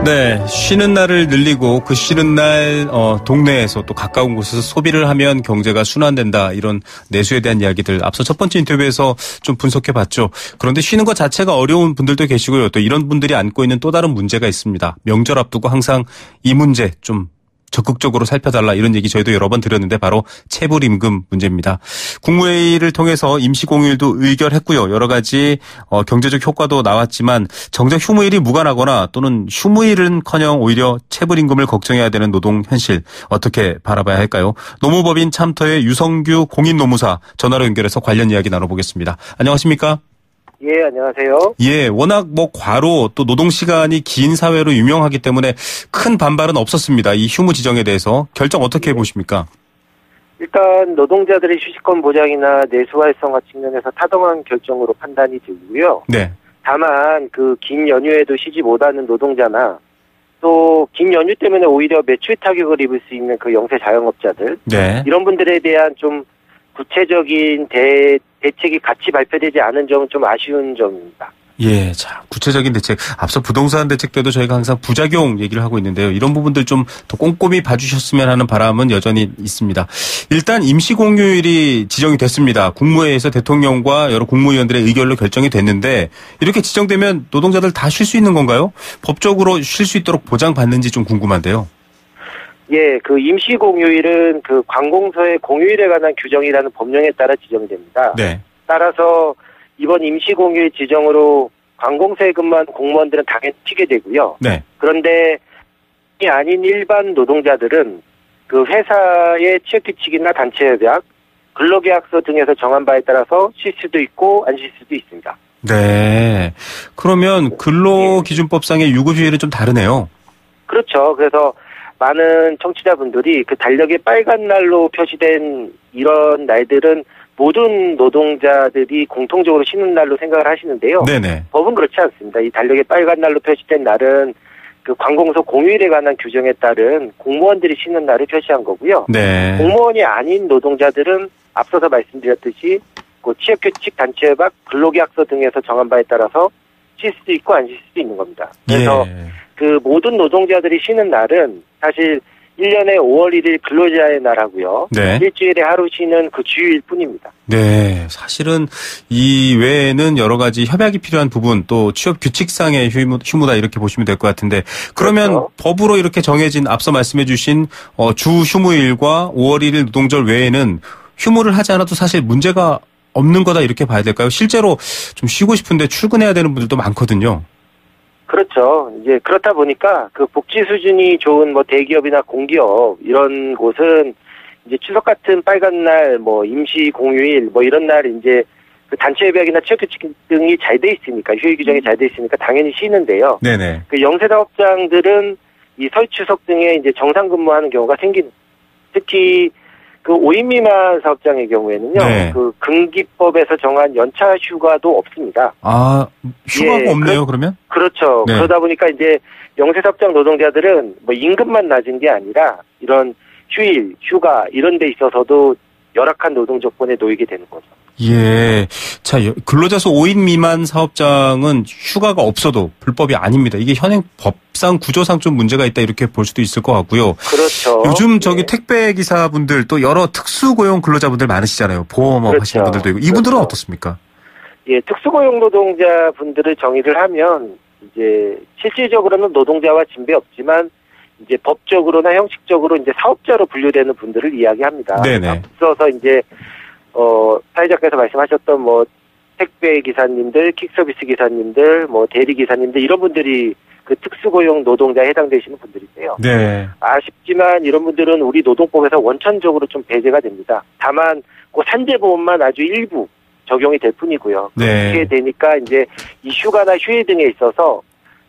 Speaker 2: 네, 쉬는 날을 늘리고 그 쉬는 날 동네에서 또 가까운 곳에서 소비를 하면 경제가 순환된다. 이런 내수에 대한 이야기들 앞서 첫 번째 인터뷰에서 좀 분석해봤죠. 그런데 쉬는 것 자체가 어려운 분들도 계시고요. 또 이런 분들이 안고 있는 또 다른 문제가 있습니다. 명절 앞두고 항상 이 문제 좀 적극적으로 살펴달라 이런 얘기 저희도 여러 번 드렸는데 바로 체불임금 문제입니다. 국무회의를 통해서 임시공휴일도 의결했고요. 여러 가지 경제적 효과도 나왔지만 정작 휴무일이 무관하거나 또는 휴무일은커녕 오히려 체불임금을 걱정해야 되는 노동 현실 어떻게 바라봐야 할까요? 노무법인 참터의 유성규 공인노무사 전화로 연결해서 관련 이야기 나눠보겠습니다. 안녕하십니까?
Speaker 6: 예, 안녕하세요.
Speaker 2: 예, 워낙 과로 또 노동 시간이 긴 사회로 유명하기 때문에 큰 반발은 없었습니다. 이 휴무 지정에 대해서 결정 어떻게 보십니까?
Speaker 6: 일단 노동자들의 휴식권 보장이나 내수 활성화 측면에서 타당한 결정으로 판단이 되고요.
Speaker 2: 네.
Speaker 6: 다만 그 긴 연휴에도 쉬지 못하는 노동자나 또 긴 연휴 때문에 오히려 매출 타격을 입을 수 있는 그 영세 자영업자들,
Speaker 2: 네.
Speaker 6: 이런 분들에 대한 좀 구체적인 대책이 같이 발표되지 않은 점은 좀 아쉬운 점입니다.
Speaker 2: 예, 자, 구체적인 대책. 앞서 부동산 대책 때도 저희가 항상 부작용 얘기를 하고 있는데요. 이런 부분들 좀 더 꼼꼼히 봐주셨으면 하는 바람은 여전히 있습니다. 일단 임시공휴일이 지정이 됐습니다. 국무회의에서 대통령과 여러 국무위원들의 의결로 결정이 됐는데 이렇게 지정되면 노동자들 다 쉴 수 있는 건가요? 법적으로 쉴 수 있도록 보장받는지 좀 궁금한데요.
Speaker 6: 예, 그 임시공휴일은 그 관공서의 공휴일에 관한 규정이라는 법령에 따라 지정됩니다.
Speaker 2: 네.
Speaker 6: 따라서 이번 임시공휴일 지정으로 관공서에 근무한 공무원들은 당연히 튀게 되고요.
Speaker 2: 네.
Speaker 6: 그런데 이 아닌 일반 노동자들은 그 회사의 취업규칙이나 단체협약, 근로계약서 등에서 정한 바에 따라서 쉴 수도 있고 안 쉴 수도 있습니다.
Speaker 2: 네. 그러면 근로기준법상의 유급휴일은 좀 다르네요.
Speaker 6: 그렇죠. 그래서 많은 청취자분들이 그 달력에 빨간 날로 표시된 이런 날들은 모든 노동자들이 공통적으로 쉬는 날로 생각을 하시는데요.
Speaker 2: 네네.
Speaker 6: 법은 그렇지 않습니다. 이 달력에 빨간 날로 표시된 날은 그 관공서 공휴일에 관한 규정에 따른 공무원들이 쉬는 날을 표시한 거고요.
Speaker 2: 네.
Speaker 6: 공무원이 아닌 노동자들은 앞서서 말씀드렸듯이 그 취업규칙, 단체협약, 근로계약서 등에서 정한 바에 따라서 쉴 수도 있고 안 쉴 수도 있는 겁니다. 그래서
Speaker 2: 예.
Speaker 6: 그 모든 노동자들이 쉬는 날은 사실 1년에 5월 1일 근로자의 날하고요.
Speaker 2: 네.
Speaker 6: 일주일에 하루 쉬는 그 주휴일 뿐입니다.
Speaker 2: 네. 사실은 이 외에는 여러 가지 협약이 필요한 부분 또 취업 규칙상의 휴무다 이렇게 보시면 될 것 같은데 그러면
Speaker 6: 그렇죠.
Speaker 2: 법으로 이렇게 정해진 앞서 말씀해 주신 주 휴무일과 5월 1일 노동절 외에는 휴무를 하지 않아도 사실 문제가 없는 거다 이렇게 봐야 될까요? 실제로 좀 쉬고 싶은데 출근해야 되는 분들도 많거든요.
Speaker 6: 그렇죠. 이제 그렇다 보니까 그 복지 수준이 좋은 뭐 대기업이나 공기업 이런 곳은 이제 추석 같은 빨간 날, 뭐 임시 공휴일, 뭐 이런 날 이제 그 단체협약이나 취업규칙 등이 잘 돼 있으니까 휴일 규정이 잘 돼 있으니까 당연히 쉬는데요.
Speaker 2: 네네.
Speaker 6: 그 영세사업장들은 이 설 추석 등에 이제 정상 근무하는 경우가 생긴. 특히 그 5인 미만 사업장의 경우에는요.
Speaker 2: 네.
Speaker 6: 그 근기법에서 정한 연차 휴가도 없습니다.
Speaker 2: 아, 휴가가
Speaker 6: 예,
Speaker 2: 없네요, 그러면?
Speaker 6: 그렇죠.
Speaker 2: 네.
Speaker 6: 그러다 보니까 이제 영세사업장 노동자들은 뭐 임금만 낮은 게 아니라 이런 휴일, 휴가 이런 데 있어서도 열악한 노동 조건에 놓이게 되는 거죠.
Speaker 2: 예. 자, 근로자 수 5인 미만 사업장은 휴가가 없어도 불법이 아닙니다. 이게 현행 법상 구조상 좀 문제가 있다 이렇게 볼 수도 있을 것 같고요.
Speaker 6: 그렇죠.
Speaker 2: 요즘 저기
Speaker 6: 예.
Speaker 2: 택배 기사분들 또 여러 특수고용 근로자분들 많으시잖아요. 보험업
Speaker 6: 그렇죠.
Speaker 2: 하시는 분들도 있고. 이분들은
Speaker 6: 그렇죠.
Speaker 2: 어떻습니까?
Speaker 6: 예, 특수고용 노동자분들을 정의를 하면 이제 실질적으로는 노동자와 진배 없지만 이제 법적으로나 형식적으로 이제 사업자로 분류되는 분들을 이야기합니다.
Speaker 2: 네네.
Speaker 6: 앞서서 이제 사회자께서 말씀하셨던 뭐 택배 기사님들, 킥서비스 기사님들, 뭐 대리 기사님들 이런 분들이 그 특수고용 노동자에 해당되시는 분들인데요.
Speaker 2: 네.
Speaker 6: 아쉽지만 이런 분들은 우리 노동법에서 원천적으로 좀 배제가 됩니다. 다만 그 산재보험만 아주 일부 적용이 될 뿐이고요.
Speaker 2: 네.
Speaker 6: 그렇게 되니까 이제 이 휴가나 휴일 등에 있어서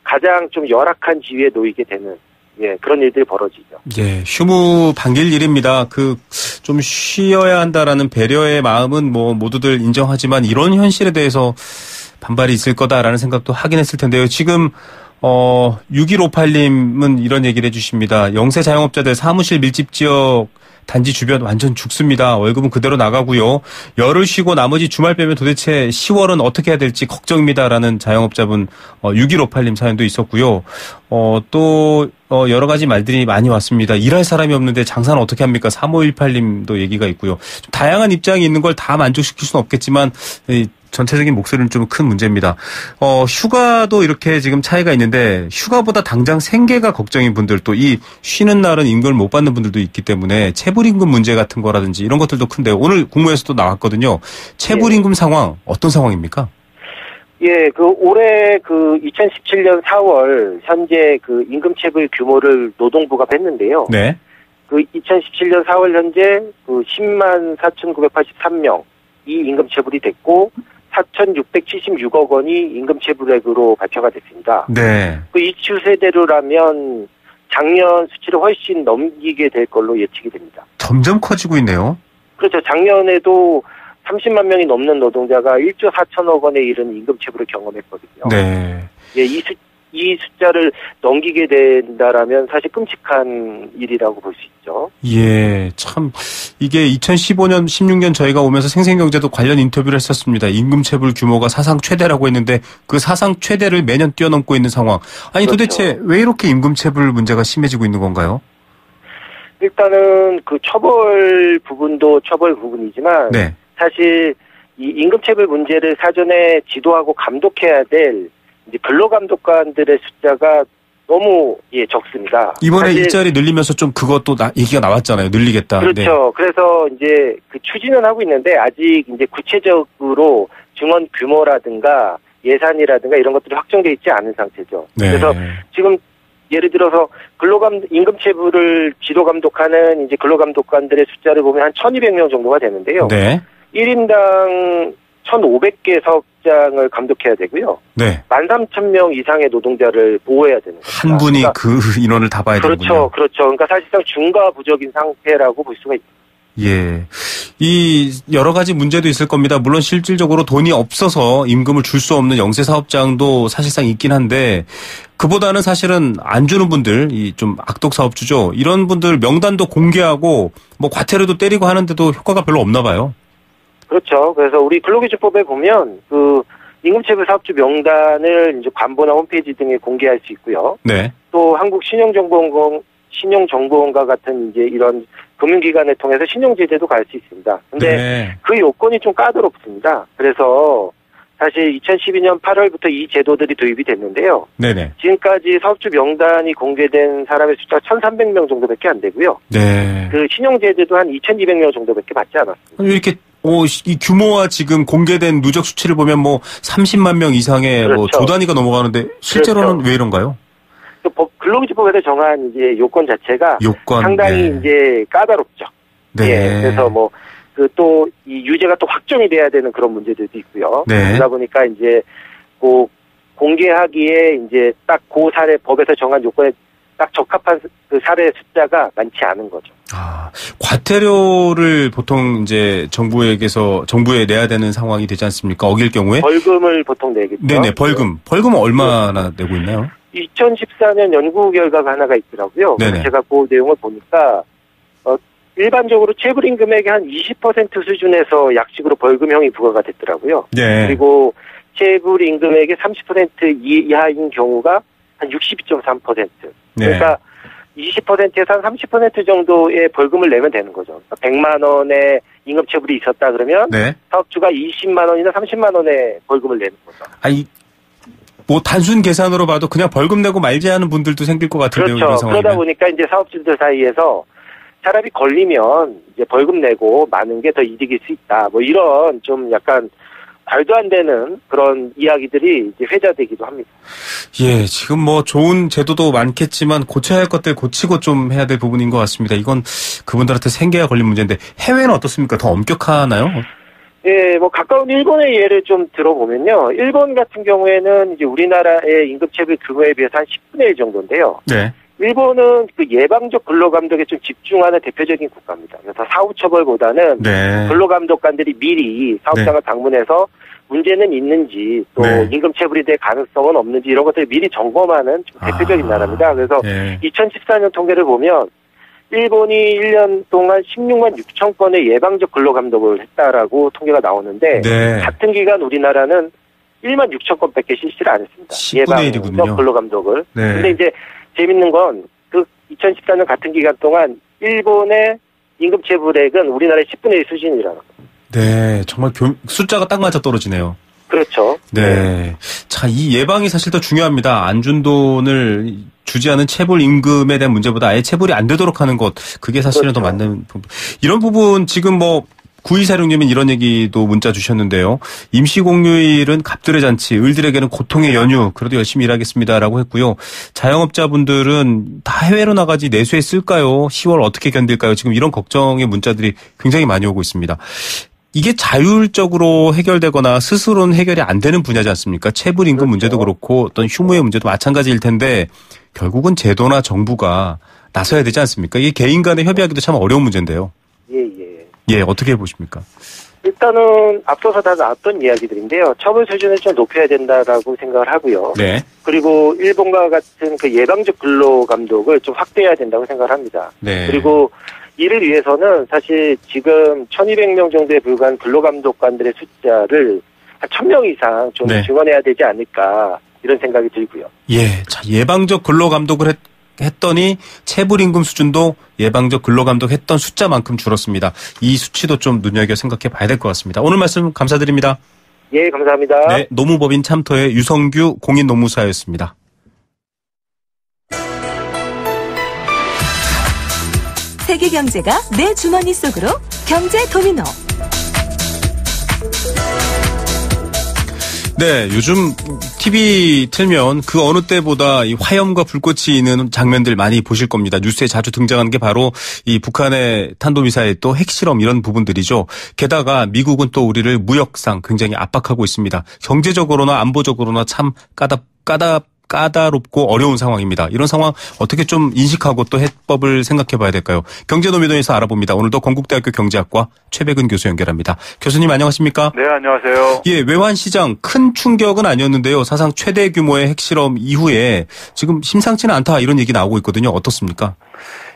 Speaker 6: 가장 좀 열악한 지위에 놓이게 되는 그런 일들이 벌어지죠.
Speaker 2: 예, 휴무 반길 일입니다. 좀 쉬어야 한다라는 배려의 마음은 뭐 모두들 인정하지만 이런 현실에 대해서 반발이 있을 거다라는 생각도 하긴 했을 텐데요. 지금 6158님은 이런 얘기를 해주십니다. 영세 자영업자들 사무실 밀집 지역 단지 주변 완전 죽습니다. 월급은 그대로 나가고요. 열을 쉬고 나머지 주말 빼면 도대체 10월은 어떻게 해야 될지 걱정입니다라는 자영업자분 6158님 사연도 있었고요. 또 여러 가지 말들이 많이 왔습니다. 일할 사람이 없는데 장사는 어떻게 합니까? 3518님도 얘기가 있고요. 좀 다양한 입장이 있는 걸 다 만족시킬 수는 없겠지만 전체적인 목소리는 좀 큰 문제입니다. 휴가도 이렇게 지금 차이가 있는데 휴가보다 당장 생계가 걱정인 분들 또 이 쉬는 날은 임금을 못 받는 분들도 있기 때문에 체불임금 문제 같은 거라든지 이런 것들도 큰데요. 오늘 국무회에서도 나왔거든요. 체불임금 상황 어떤 상황입니까?
Speaker 6: 예, 올해 2017년 4월 현재 임금체불 규모를 노동부가 뺐는데요.
Speaker 2: 네.
Speaker 6: 2017년 4월 현재 10만 4,983명 이 임금체불이 됐고 4,676억 원이 임금체불액으로 발표가 됐습니다.
Speaker 2: 네.
Speaker 6: 이 추세대로라면 작년 수치를 훨씬 넘기게 될 걸로 예측이 됩니다.
Speaker 2: 점점 커지고 있네요.
Speaker 6: 그렇죠. 작년에도 30만 명이 넘는 노동자가 1조 4천억 원에 이른 임금체불을 경험했거든요.
Speaker 2: 네.
Speaker 6: 예, 이 숫자를 넘기게 된다라면 사실 끔찍한 일이라고 볼 수 있죠.
Speaker 2: 예, 참 이게 2015년, 16년 저희가 오면서 생생경제도 관련 인터뷰를 했었습니다. 임금체불 규모가 사상 최대라고 했는데 그 사상 최대를 매년 뛰어넘고 있는 상황. 아니
Speaker 6: 그렇죠.
Speaker 2: 도대체 왜 이렇게 임금체불 문제가 심해지고 있는 건가요?
Speaker 6: 일단은 처벌 부분도 처벌 부분이지만
Speaker 2: 네.
Speaker 6: 사실 이 임금체불 문제를 사전에 지도하고 감독해야 될 이제 근로감독관들의 숫자가 너무 적습니다.
Speaker 2: 이번에 일자리 늘리면서 좀 그것도 얘기가 나왔잖아요. 늘리겠다.
Speaker 6: 그렇죠.
Speaker 2: 네.
Speaker 6: 그래서 이제 추진은 하고 있는데 아직 이제 구체적으로 증원 규모라든가 예산이라든가 이런 것들이 확정되어 있지 않은 상태죠.
Speaker 2: 네.
Speaker 6: 그래서 지금 예를 들어서 임금체불을 지도 감독하는 이제 근로감독관들의 숫자를 보면 한 1,200명 정도가 되는데요.
Speaker 2: 네.
Speaker 6: 1인당 1,500개 사업장을 감독해야 되고요.
Speaker 2: 네.
Speaker 6: 13,000명 이상의 노동자를 보호해야 되는 거죠.
Speaker 2: 한 분이
Speaker 6: 그러니까
Speaker 2: 그 인원을 다 봐야 되는군요.
Speaker 6: 그렇죠. 그러니까 사실상 중과부적인 상태라고 볼 수가 있습니다.
Speaker 2: 예. 이 여러 가지 문제도 있을 겁니다. 물론 실질적으로 돈이 없어서 임금을 줄 수 없는 영세 사업장도 사실상 있긴 한데 그보다는 사실은 안 주는 분들, 이 좀 악독 사업주죠. 이런 분들 명단도 공개하고 뭐 과태료도 때리고 하는데도 효과가 별로 없나 봐요.
Speaker 6: 그렇죠. 그래서 우리 근로기준법에 보면 그 임금체불 사업주 명단을 이제 관보나 홈페이지 등에 공개할 수 있고요.
Speaker 2: 네.
Speaker 6: 또 한국 신용정보원과 같은 이제 이런 금융기관을 통해서 신용제재도 갈 수 있습니다. 근데
Speaker 2: 네.
Speaker 6: 그 요건이 좀 까다롭습니다. 그래서 사실 2012년 8월부터 이 제도들이 도입이 됐는데요.
Speaker 2: 네네.
Speaker 6: 지금까지 사업주 명단이 공개된 사람의 숫자가 1,300명 정도밖에 안 되고요.
Speaker 2: 네.
Speaker 6: 그 신용제재도 한 2,200명 정도밖에 받지 않았습니다.
Speaker 2: 이렇게 이 규모와 지금 공개된 누적 수치를 보면 뭐 30만 명 이상의
Speaker 6: 그렇죠.
Speaker 2: 뭐 조 단위가 넘어가는데 실제로는
Speaker 6: 그렇죠.
Speaker 2: 왜 이런가요?
Speaker 6: 근로기준법에서 정한 이제 요건 자체가
Speaker 2: 요건,
Speaker 6: 상당히
Speaker 2: 네.
Speaker 6: 이제 까다롭죠.
Speaker 2: 네.
Speaker 6: 예, 그래서 뭐 그 또 이 유죄가 또 확정이 돼야 되는 그런 문제들도 있고요.
Speaker 2: 네.
Speaker 6: 그러다 보니까 이제 그 공개하기에 이제 딱 그 사례 법에서 정한 요건에 딱 적합한 그 사례 숫자가 많지 않은 거죠.
Speaker 2: 아, 과태료를 보통 이제 정부에 내야 되는 상황이 되지 않습니까? 어길 경우에?
Speaker 6: 벌금을 보통 내겠죠.
Speaker 2: 네네, 벌금. 벌금은 얼마나 내고 있나요?
Speaker 6: 2014년 연구 결과가 하나가 있더라고요.
Speaker 2: 네네.
Speaker 6: 제가 그 내용을 보니까 일반적으로 체불임 금액의 한 20% 수준에서 약식으로 벌금형이 부과가 됐더라고요.
Speaker 2: 네.
Speaker 6: 그리고 체불임 금액의 30% 이하인 경우가 한 62.3%.
Speaker 2: 네.
Speaker 6: 그러니까 20%에서 한 30% 정도의 벌금을 내면 되는 거죠. 그러니까 100만 원의 임금체불이 있었다 그러면
Speaker 2: 네.
Speaker 6: 사업주가 20만 원이나 30만 원의 벌금을 내는 거죠.
Speaker 2: 아니, 뭐 단순 계산으로 봐도 그냥 벌금 내고 말지 않은 분들도 생길 것 같은데요.
Speaker 6: 그렇죠.
Speaker 2: 이런 상황이면.
Speaker 6: 그러다 보니까 이제 사업주들 사이에서 차라리 걸리면 이제 벌금 내고 많은 게 더 이득일 수 있다. 뭐 이런 좀 약간 말도 안 되는 그런 이야기들이 이제 회자되기도 합니다.
Speaker 2: 예, 지금 뭐 좋은 제도도 많겠지만 고쳐야 할 것들 고치고 좀 해야 될 부분인 것 같습니다. 이건 그분들한테 생계가 걸린 문제인데 해외는 어떻습니까? 더 엄격하나요?
Speaker 6: 예, 뭐 가까운 일본의 예를 좀 들어보면요. 일본 같은 경우에는 이제 우리나라의 임금체불 규모에 비해서 한 10분의 1 정도인데요.
Speaker 2: 네.
Speaker 6: 일본은 그 예방적 근로감독에 좀 집중하는 대표적인 국가입니다. 그래서 사후처벌보다는
Speaker 2: 네.
Speaker 6: 근로감독관들이 미리 사업장을 방문해서 문제는 있는지 또
Speaker 2: 네.
Speaker 6: 임금체불이 될 가능성은 없는지 이런 것들을 미리 점검하는 좀 대표적인 나라입니다. 그래서
Speaker 2: 네.
Speaker 6: 2014년 통계를 보면 일본이 1년 동안 16만 6천 건의 예방적 근로감독을 했다라고 통계가 나오는데
Speaker 2: 네.
Speaker 6: 같은 기간 우리나라는 1만 6천 건밖에 실시를 안 했습니다.
Speaker 2: 10분의 1이군요.
Speaker 6: 예방적 근로감독을.
Speaker 2: 네.
Speaker 6: 근데 이제 재밌는 건 그 2014년 같은 기간 동안 일본의 임금체불액은 우리나라의 10분의 1 수준이라는 거예요.
Speaker 2: 네, 정말 숫자가 딱 맞아 떨어지네요.
Speaker 6: 그렇죠.
Speaker 2: 네. 자, 이 예방이 사실 더 중요합니다. 안 준 돈을 주지 않은 체불 임금에 대한 문제보다 아예 체불이 안 되도록 하는 것, 그게 사실은
Speaker 6: 그렇죠.
Speaker 2: 더 맞는 부분. 이런 부분 지금 뭐 9246님은 이런 얘기도 문자 주셨는데요. 임시공휴일은 갑들의 잔치, 을들에게는 고통의 연휴, 그래도 열심히 일하겠습니다라고 했고요. 자영업자분들은 다 해외로 나가지 내수에 쓸까요? 10월 어떻게 견딜까요? 지금 이런 걱정의 문자들이 굉장히 많이 오고 있습니다. 이게 자율적으로 해결되거나 스스로는 해결이 안 되는 분야지 않습니까? 체불 임금
Speaker 6: 그렇죠.
Speaker 2: 문제도 그렇고 어떤 휴무의 문제도 마찬가지일 텐데 결국은 제도나 정부가 나서야 되지 않습니까? 이게 개인 간에 협의하기도 참 어려운 문제인데요. 예, 어떻게 보십니까?
Speaker 6: 일단은 앞서서 다 나왔던 이야기들인데요. 처벌 수준을 좀 높여야 된다라고 생각을 하고요.
Speaker 2: 네.
Speaker 6: 그리고 일본과 같은 그 예방적 근로 감독을 좀 확대해야 된다고 생각을 합니다.
Speaker 2: 네.
Speaker 6: 그리고 이를 위해서는 사실 지금 1,200명 정도에 불과한 근로감독관들의 숫자를 한 1,000명 이상 좀
Speaker 2: 네.
Speaker 6: 증원해야 되지 않을까 이런 생각이 들고요.
Speaker 2: 예, 자, 예방적 근로감독을 했더니 체불임금 수준도 예방적 근로감독 했던 숫자만큼 줄었습니다. 이 수치도 좀 눈여겨 생각해 봐야 될 것 같습니다. 오늘 말씀 감사드립니다.
Speaker 6: 예, 감사합니다.
Speaker 2: 네, 노무법인 참터의 유성규 공인노무사였습니다.
Speaker 1: 세계 경제가 내 주머니 속으로 경제 도미노.
Speaker 2: 네, 요즘 TV 틀면 그 어느 때보다 이 화염과 불꽃이 있는 장면들 많이 보실 겁니다. 뉴스에 자주 등장하는 게 바로 이 북한의 탄도미사일 또 핵실험 이런 부분들이죠. 게다가 미국은 또 우리를 무역상 굉장히 압박하고 있습니다. 경제적으로나 안보적으로나 참 까다롭고 어려운 상황입니다. 이런 상황 어떻게 좀 인식하고 또 해법을 생각해 봐야 될까요? 경제노미노에서 알아봅니다. 오늘도 건국대학교 경제학과 최백은 교수 연결합니다. 교수님 안녕하십니까?
Speaker 7: 네, 안녕하세요.
Speaker 2: 예, 외환시장 큰 충격은 아니었는데요. 사상 최대 규모의 핵실험 이후에 지금 심상치는 않다 이런 얘기 나오고 있거든요. 어떻습니까?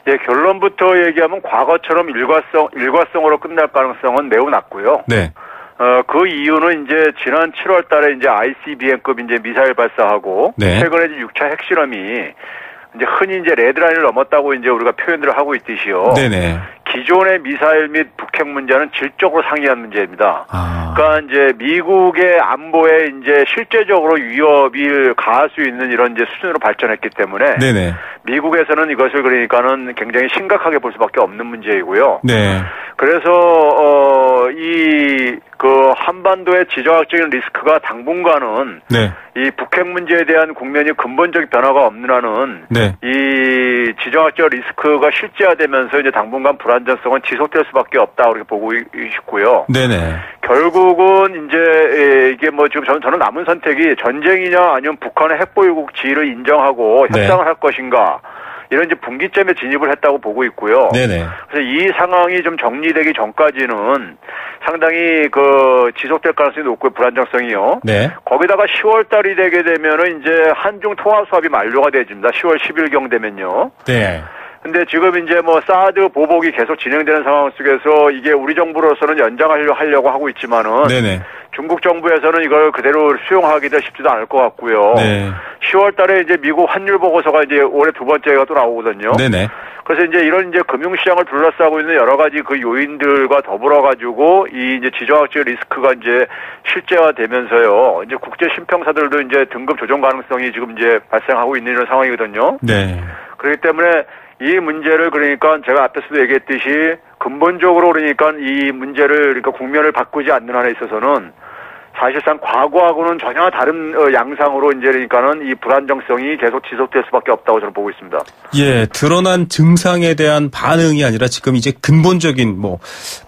Speaker 7: 예, 결론부터 얘기하면 과거처럼 일과성으로 끝날 가능성은 매우 낮고요.
Speaker 2: 네.
Speaker 7: 그 이유는 이제 지난 7월 달에 이제 ICBM급 이제 미사일 발사하고
Speaker 2: 네.
Speaker 7: 최근에 이제 6차 핵실험이 이제 흔히 이제 레드라인을 넘었다고 이제 우리가 표현들을 하고 있듯이요.
Speaker 2: 네네.
Speaker 7: 기존의 미사일 및 북핵 문제는 질적으로 상이한 문제입니다.
Speaker 2: 아.
Speaker 7: 그러니까 이제 미국의 안보에 이제 실제적으로 위협을 가할 수 있는 이런 이제 수준으로 발전했기 때문에
Speaker 2: 네네.
Speaker 7: 미국에서는 이것을 그러니까는 굉장히 심각하게 볼 수밖에 없는 문제이고요.
Speaker 2: 네.
Speaker 7: 그래서 그 한반도의 지정학적인 리스크가 당분간은
Speaker 2: 네.
Speaker 7: 이 북핵 문제에 대한 국면이 근본적 변화가 없는 한은
Speaker 2: 네.
Speaker 7: 이 지정학적 리스크가 실제화되면서 이제 당분간 불안정성은 지속될 수밖에 없다 그렇게 보고 있고요.
Speaker 2: 네네.
Speaker 7: 결국은 이제 이게 뭐 지금 저는 남은 선택이 전쟁이냐 아니면 북한의 핵보유국 지위를 인정하고 협상을 할 것인가. 이런 이제 분기점에 진입을 했다고 보고 있고요.
Speaker 2: 네네.
Speaker 7: 그래서 이 상황이 좀 정리되기 전까지는 상당히 지속될 가능성이 높고 불안정성이요.
Speaker 2: 네.
Speaker 7: 거기다가 10월 달이 되게 되면은 이제 한중 통화 수합이 만료가 되집니다. 10월 10일경 되면요.
Speaker 2: 네.
Speaker 7: 근데 지금 이제 뭐 사드 보복이 계속 진행되는 상황 속에서 이게 우리 정부로서는 연장하려고 하고 있지만은
Speaker 2: 네네.
Speaker 7: 중국 정부에서는 이걸 그대로 수용하기도 쉽지도 않을 것 같고요.
Speaker 2: 네.
Speaker 7: 10월 달에 이제 미국 환율 보고서가 이제 올해 두 번째가 또 나오거든요.
Speaker 2: 네네.
Speaker 7: 그래서 이제 이런 이제 금융시장을 둘러싸고 있는 여러 가지 그 요인들과 더불어 가지고 이 이제 지정학적 리스크가 이제 실제화되면서요. 이제 국제 신평사들도 이제 등급 조정 가능성이 지금 이제 발생하고 있는 이런 상황이거든요.
Speaker 2: 네.
Speaker 7: 그렇기 때문에 이 문제를 그러니까 제가 앞에서도 얘기했듯이 근본적으로 그러니까 이 문제를 그러니까 국면을 바꾸지 않는 한에 있어서는 사실상 과거하고는 전혀 다른 양상으로 이제 그러니까는 이 불안정성이 계속 지속될 수밖에 없다고 저는 보고 있습니다.
Speaker 2: 예, 드러난 증상에 대한 반응이 아니라 지금 이제 근본적인 뭐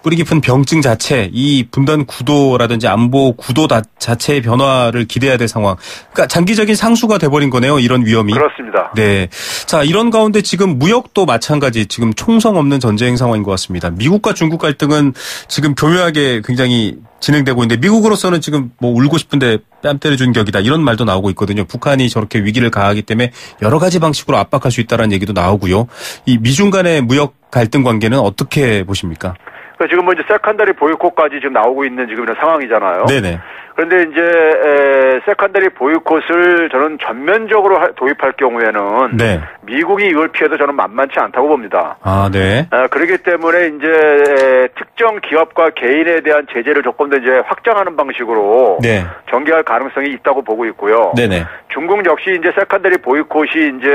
Speaker 2: 뿌리 깊은 병증 자체, 이 분단 구도라든지 안보 구도 자체의 변화를 기대해야 될 상황. 그러니까 장기적인 상수가 돼버린 거네요. 이런 위험이.
Speaker 7: 그렇습니다.
Speaker 2: 네. 자, 이런 가운데 지금 무역도 마찬가지 지금 총성 없는 전쟁 상황인 것 같습니다. 미국과 중국 갈등은 지금 교묘하게 굉장히 진행되고 있는데 미국으로서는 지금 뭐 울고 싶은데 뺨 때려준 격이다 이런 말도 나오고 있거든요. 북한이 저렇게 위기를 가하기 때문에 여러 가지 방식으로 압박할 수 있다는 얘기도 나오고요. 이 미중 간의 무역 갈등 관계는 어떻게 보십니까?
Speaker 7: 지금 뭐 이제 세컨더리 보이콧까지 지금 나오고 있는 지금 이런 상황이잖아요. 네네. 그런데 이제 세컨더리 보이콧을 저는 전면적으로 도입할 경우에는 네. 미국이 이걸 피해도 저는 만만치 않다고 봅니다.
Speaker 2: 아, 네.
Speaker 7: 그렇기 때문에 이제 특정 기업과 개인에 대한 제재를 조금 더 이제 확장하는 방식으로 네. 전개할 가능성이 있다고 보고 있고요. 네네. 중국 역시 이제 세컨더리 보이콧이 이제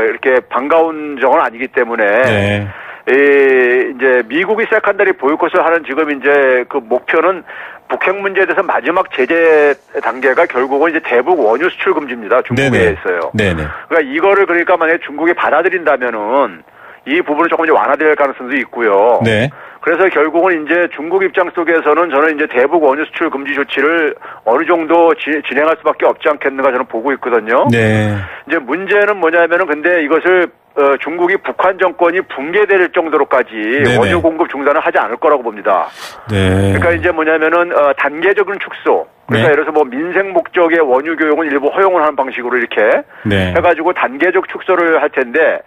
Speaker 7: 이렇게 반가운 점은 아니기 때문에. 네. 이제 미국이 세컨더리 보이콧을 하는 지금 이제 그 목표는 북핵 문제에 대해서 마지막 제재 단계가 결국은 이제 대북 원유 수출 금지입니다. 중국에 있어요. 네네. 그러니까 이거를 그러니까 만약에 중국이 받아들인다면은 이 부분은 조금 이제 완화될 가능성도 있고요. 네. 그래서 결국은 이제 중국 입장 속에서는 저는 이제 대북 원유 수출 금지 조치를 어느 정도 진행할 수밖에 없지 않겠는가 저는 보고 있거든요. 네. 이제 문제는 뭐냐면은 근데 이것을 중국이 북한 정권이 붕괴될 정도로까지 네네. 원유 공급 중단을 하지 않을 거라고 봅니다. 네. 그러니까 이제 뭐냐면은 단계적인 축소. 그러니까 네. 예를 들어서 뭐 민생 목적의 원유 교역은 일부 허용을 하는 방식으로 이렇게 네. 해가지고 단계적 축소를 할 텐데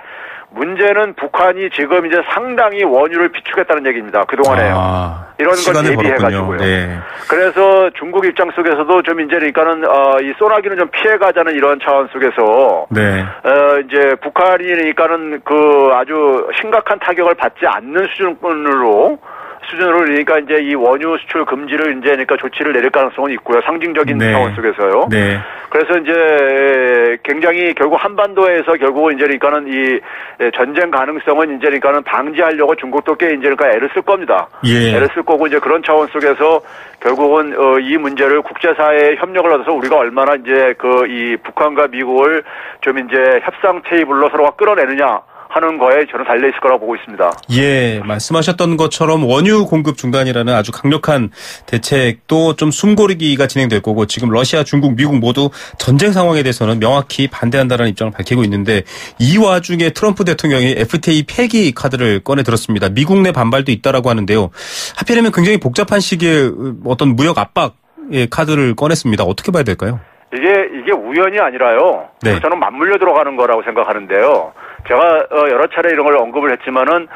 Speaker 7: 문제는 북한이 지금 이제 상당히 원유를 비축했다는 얘기입니다. 그동안에요. 이런 걸 대비해가지고요. 네. 그래서 중국 입장 속에서도 좀 이제 그러니까는 이 소나기는 좀 피해가자는 이런 차원 속에서 네. 이제 북한이 그러니까는 그 아주 심각한 타격을 받지 않는 수준으로 수준으로 그러니까 이제 이 원유 수출 금지를 이제 그러니까 조치를 내릴 가능성은 있고요. 상징적인
Speaker 2: 네.
Speaker 7: 상황 속에서요.
Speaker 2: 네.
Speaker 7: 그래서 이제 굉장히 결국 한반도에서 결국은 이제 그러니까는 이 전쟁 가능성은 이제 그러니까는 방지하려고 중국도 꽤 이제 그러니까 애를 쓸 겁니다.
Speaker 2: 예.
Speaker 7: 애를 쓸 거고 이제 그런 차원 속에서 결국은 이 문제를 국제사회의 협력을 얻어서 우리가 얼마나 이제 이 북한과 미국을 좀 이제 협상 테이블로 서로가 끌어내느냐 하는 거에 저는 달려 있을 거라고 보고 있습니다.
Speaker 2: 예, 말씀하셨던 것처럼 원유 공급 중단이라는 아주 강력한 대책도 좀 숨고르기가 진행될 거고 지금 러시아, 중국, 미국 모두 전쟁 상황에 대해서는 명확히 반대한다는 입장을 밝히고 있는데 이 와중에 트럼프 대통령이 FTA 폐기 카드를 꺼내 들었습니다. 미국 내 반발도 있다라고 하는데요. 하필이면 굉장히 복잡한 시기에 어떤 무역 압박의 카드를 꺼냈습니다. 어떻게 봐야 될까요?
Speaker 7: 이게 우연이 아니라요.
Speaker 2: 네.
Speaker 7: 저는 맞물려 들어가는 거라고 생각하는데요. 제가 여러 차례 이런 걸 언급을 했지만은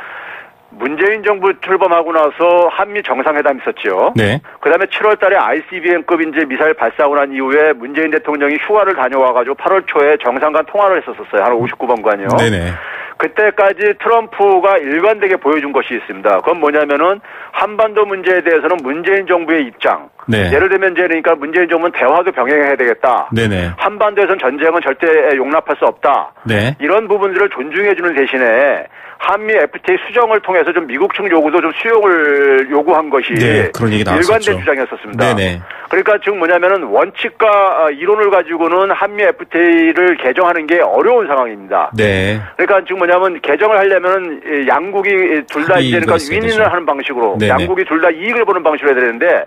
Speaker 7: 문재인 정부 출범하고 나서 한미 정상회담 있었죠.
Speaker 2: 네.
Speaker 7: 그다음에 7월 달에 ICBM급 이제 미사일 발사하고 난 이후에 문재인 대통령이 휴가를 다녀와가지고 8월 초에 정상 간 통화를 했었어요. 한 59번간요.
Speaker 2: 네네.
Speaker 7: 그때까지 트럼프가 일관되게 보여준 것이 있습니다. 그건 뭐냐면은 한반도 문제에 대해서는 문재인 정부의 입장.
Speaker 2: 네.
Speaker 7: 예를 들면 이제 그러니까 문재인 정부는 대화도 병행해야 되겠다.
Speaker 2: 네네.
Speaker 7: 한반도에서는 전쟁은 절대 용납할 수 없다.
Speaker 2: 네.
Speaker 7: 이런 부분들을 존중해주는 대신에 한미 FTA 수정을 통해서 좀 미국 측 요구도 좀 수용을 요구한 것이
Speaker 2: 네, 그런 얘기 나왔었죠.
Speaker 7: 일관된 주장이었었습니다.
Speaker 2: 네네.
Speaker 7: 그러니까 즉 뭐냐면은 원칙과 이론을 가지고는 한미 FTA를 개정하는 게 어려운 상황입니다.
Speaker 2: 네.
Speaker 7: 그러니까 즉 뭐냐면 개정을 하려면은 양국이 둘 다 이제 그러니까 윈윈을 하는 방식으로
Speaker 2: 네네.
Speaker 7: 양국이 둘 다 이익을 보는 방식으로 해야 되는데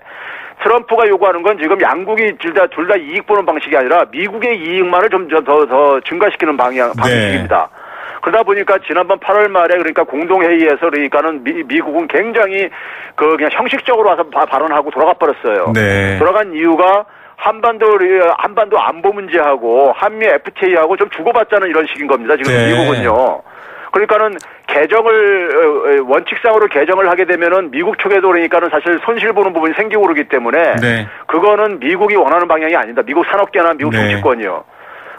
Speaker 7: 트럼프가 요구하는 건 지금 양국이 둘 다 이익 보는 방식이 아니라 미국의 이익만을 좀 더 증가시키는 방식입니다. 네. 그러다 보니까 지난번 8월 말에 그러니까 공동회의에서 그러니까는 미국은 굉장히 그냥 형식적으로 와서 발언하고 돌아가 버렸어요.
Speaker 2: 네.
Speaker 7: 돌아간 이유가 한반도 안보 문제하고 한미 FTA하고 좀 주고받자는 이런 식인 겁니다. 지금
Speaker 2: 네.
Speaker 7: 미국은요. 그러니까는 원칙상으로 개정을 하게 되면은 미국 측에도 그러니까는 사실 손실 보는 부분이 생기고 그러기 때문에 네. 그거는 미국이 원하는 방향이 아니다. 미국 산업계나 미국 정치권이요.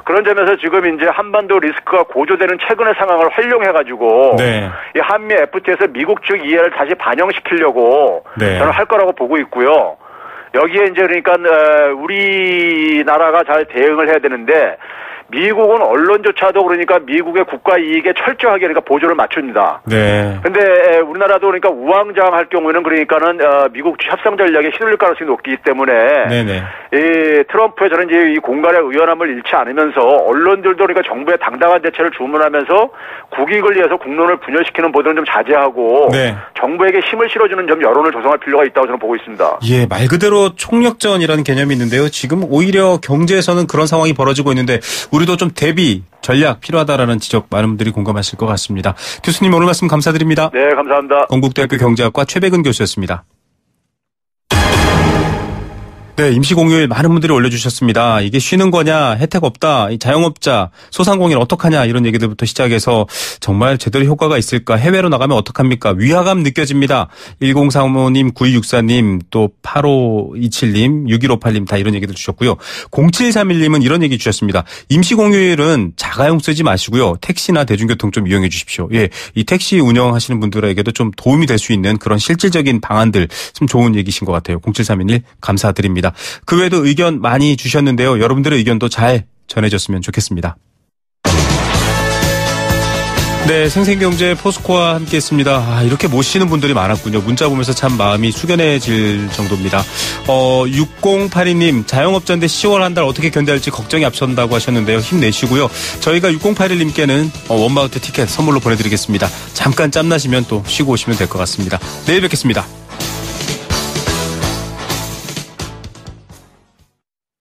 Speaker 7: 그런 점에서 지금 이제 한반도 리스크가 고조되는 최근의 상황을 활용해가지고 네. 이 한미 FTA에서 미국 측 이해를 다시 반영시키려고 네. 저는 할 거라고 보고 있고요. 여기에 이제 그러니까 우리나라가 잘 대응을 해야 되는데 미국은 언론조차도 그러니까 미국의 국가 이익에 철저하게 그러니까 보조를 맞춥니다. 네. 근데 우리나라도 그러니까 우왕좌왕할 경우에는 그러니까는 미국 협상 전략에 휘둘릴 가능성이 높기 때문에 네네. 이 트럼프의 저는 이제 이 공간의 의연함을 잃지 않으면서 언론들도 그러니까 정부의 당당한 대처를 주문하면서 국익을 위해서 국론을 분열시키는 보도는 좀 자제하고 네. 정부에게 힘을 실어주는 좀 여론을 조성할 필요가 있다고 저는 보고 있습니다.
Speaker 2: 예, 말 그대로 총력전이라는 개념이 있는데요. 지금 오히려 경제에서는 그런 상황이 벌어지고 있는데 우리도 좀 대비 전략 필요하다라는 지적 많은 분들이 공감하실 것 같습니다. 교수님 오늘 말씀 감사드립니다.
Speaker 7: 네, 감사합니다.
Speaker 2: 건국대학교 경제학과 최백은 교수였습니다. 네, 임시공휴일 많은 분들이 올려주셨습니다. 이게 쉬는 거냐, 혜택 없다, 자영업자, 소상공인 어떡하냐 이런 얘기들부터 시작해서 정말 제대로 효과가 있을까, 해외로 나가면 어떡합니까, 위화감 느껴집니다. 1035님, 9264님, 또 8527님, 6158님 다 이런 얘기들 주셨고요. 0731님은 이런 얘기 주셨습니다. 임시공휴일은 자가용 쓰지 마시고요. 택시나 대중교통 좀 이용해 주십시오. 예, 이 택시 운영하시는 분들에게도 좀 도움이 될 수 있는 그런 실질적인 방안들 좀 좋은 얘기신 것 같아요. 0731 감사드립니다. 그 외에도 의견 많이 주셨는데요. 여러분들의 의견도 잘 전해졌으면 좋겠습니다. 네, 생생경제 포스코와 함께했습니다. 이렇게 못 쉬는 분들이 많았군요. 문자 보면서 참 마음이 숙연해질 정도입니다. 6082님 자영업자인데 10월 한 달 어떻게 견뎌야 할지 걱정이 앞선다고 하셨는데요. 힘내시고요. 저희가 6081님께는 원마운트 티켓 선물로 보내드리겠습니다. 잠깐 짬나시면 또 쉬고 오시면 될 것 같습니다. 내일 뵙겠습니다.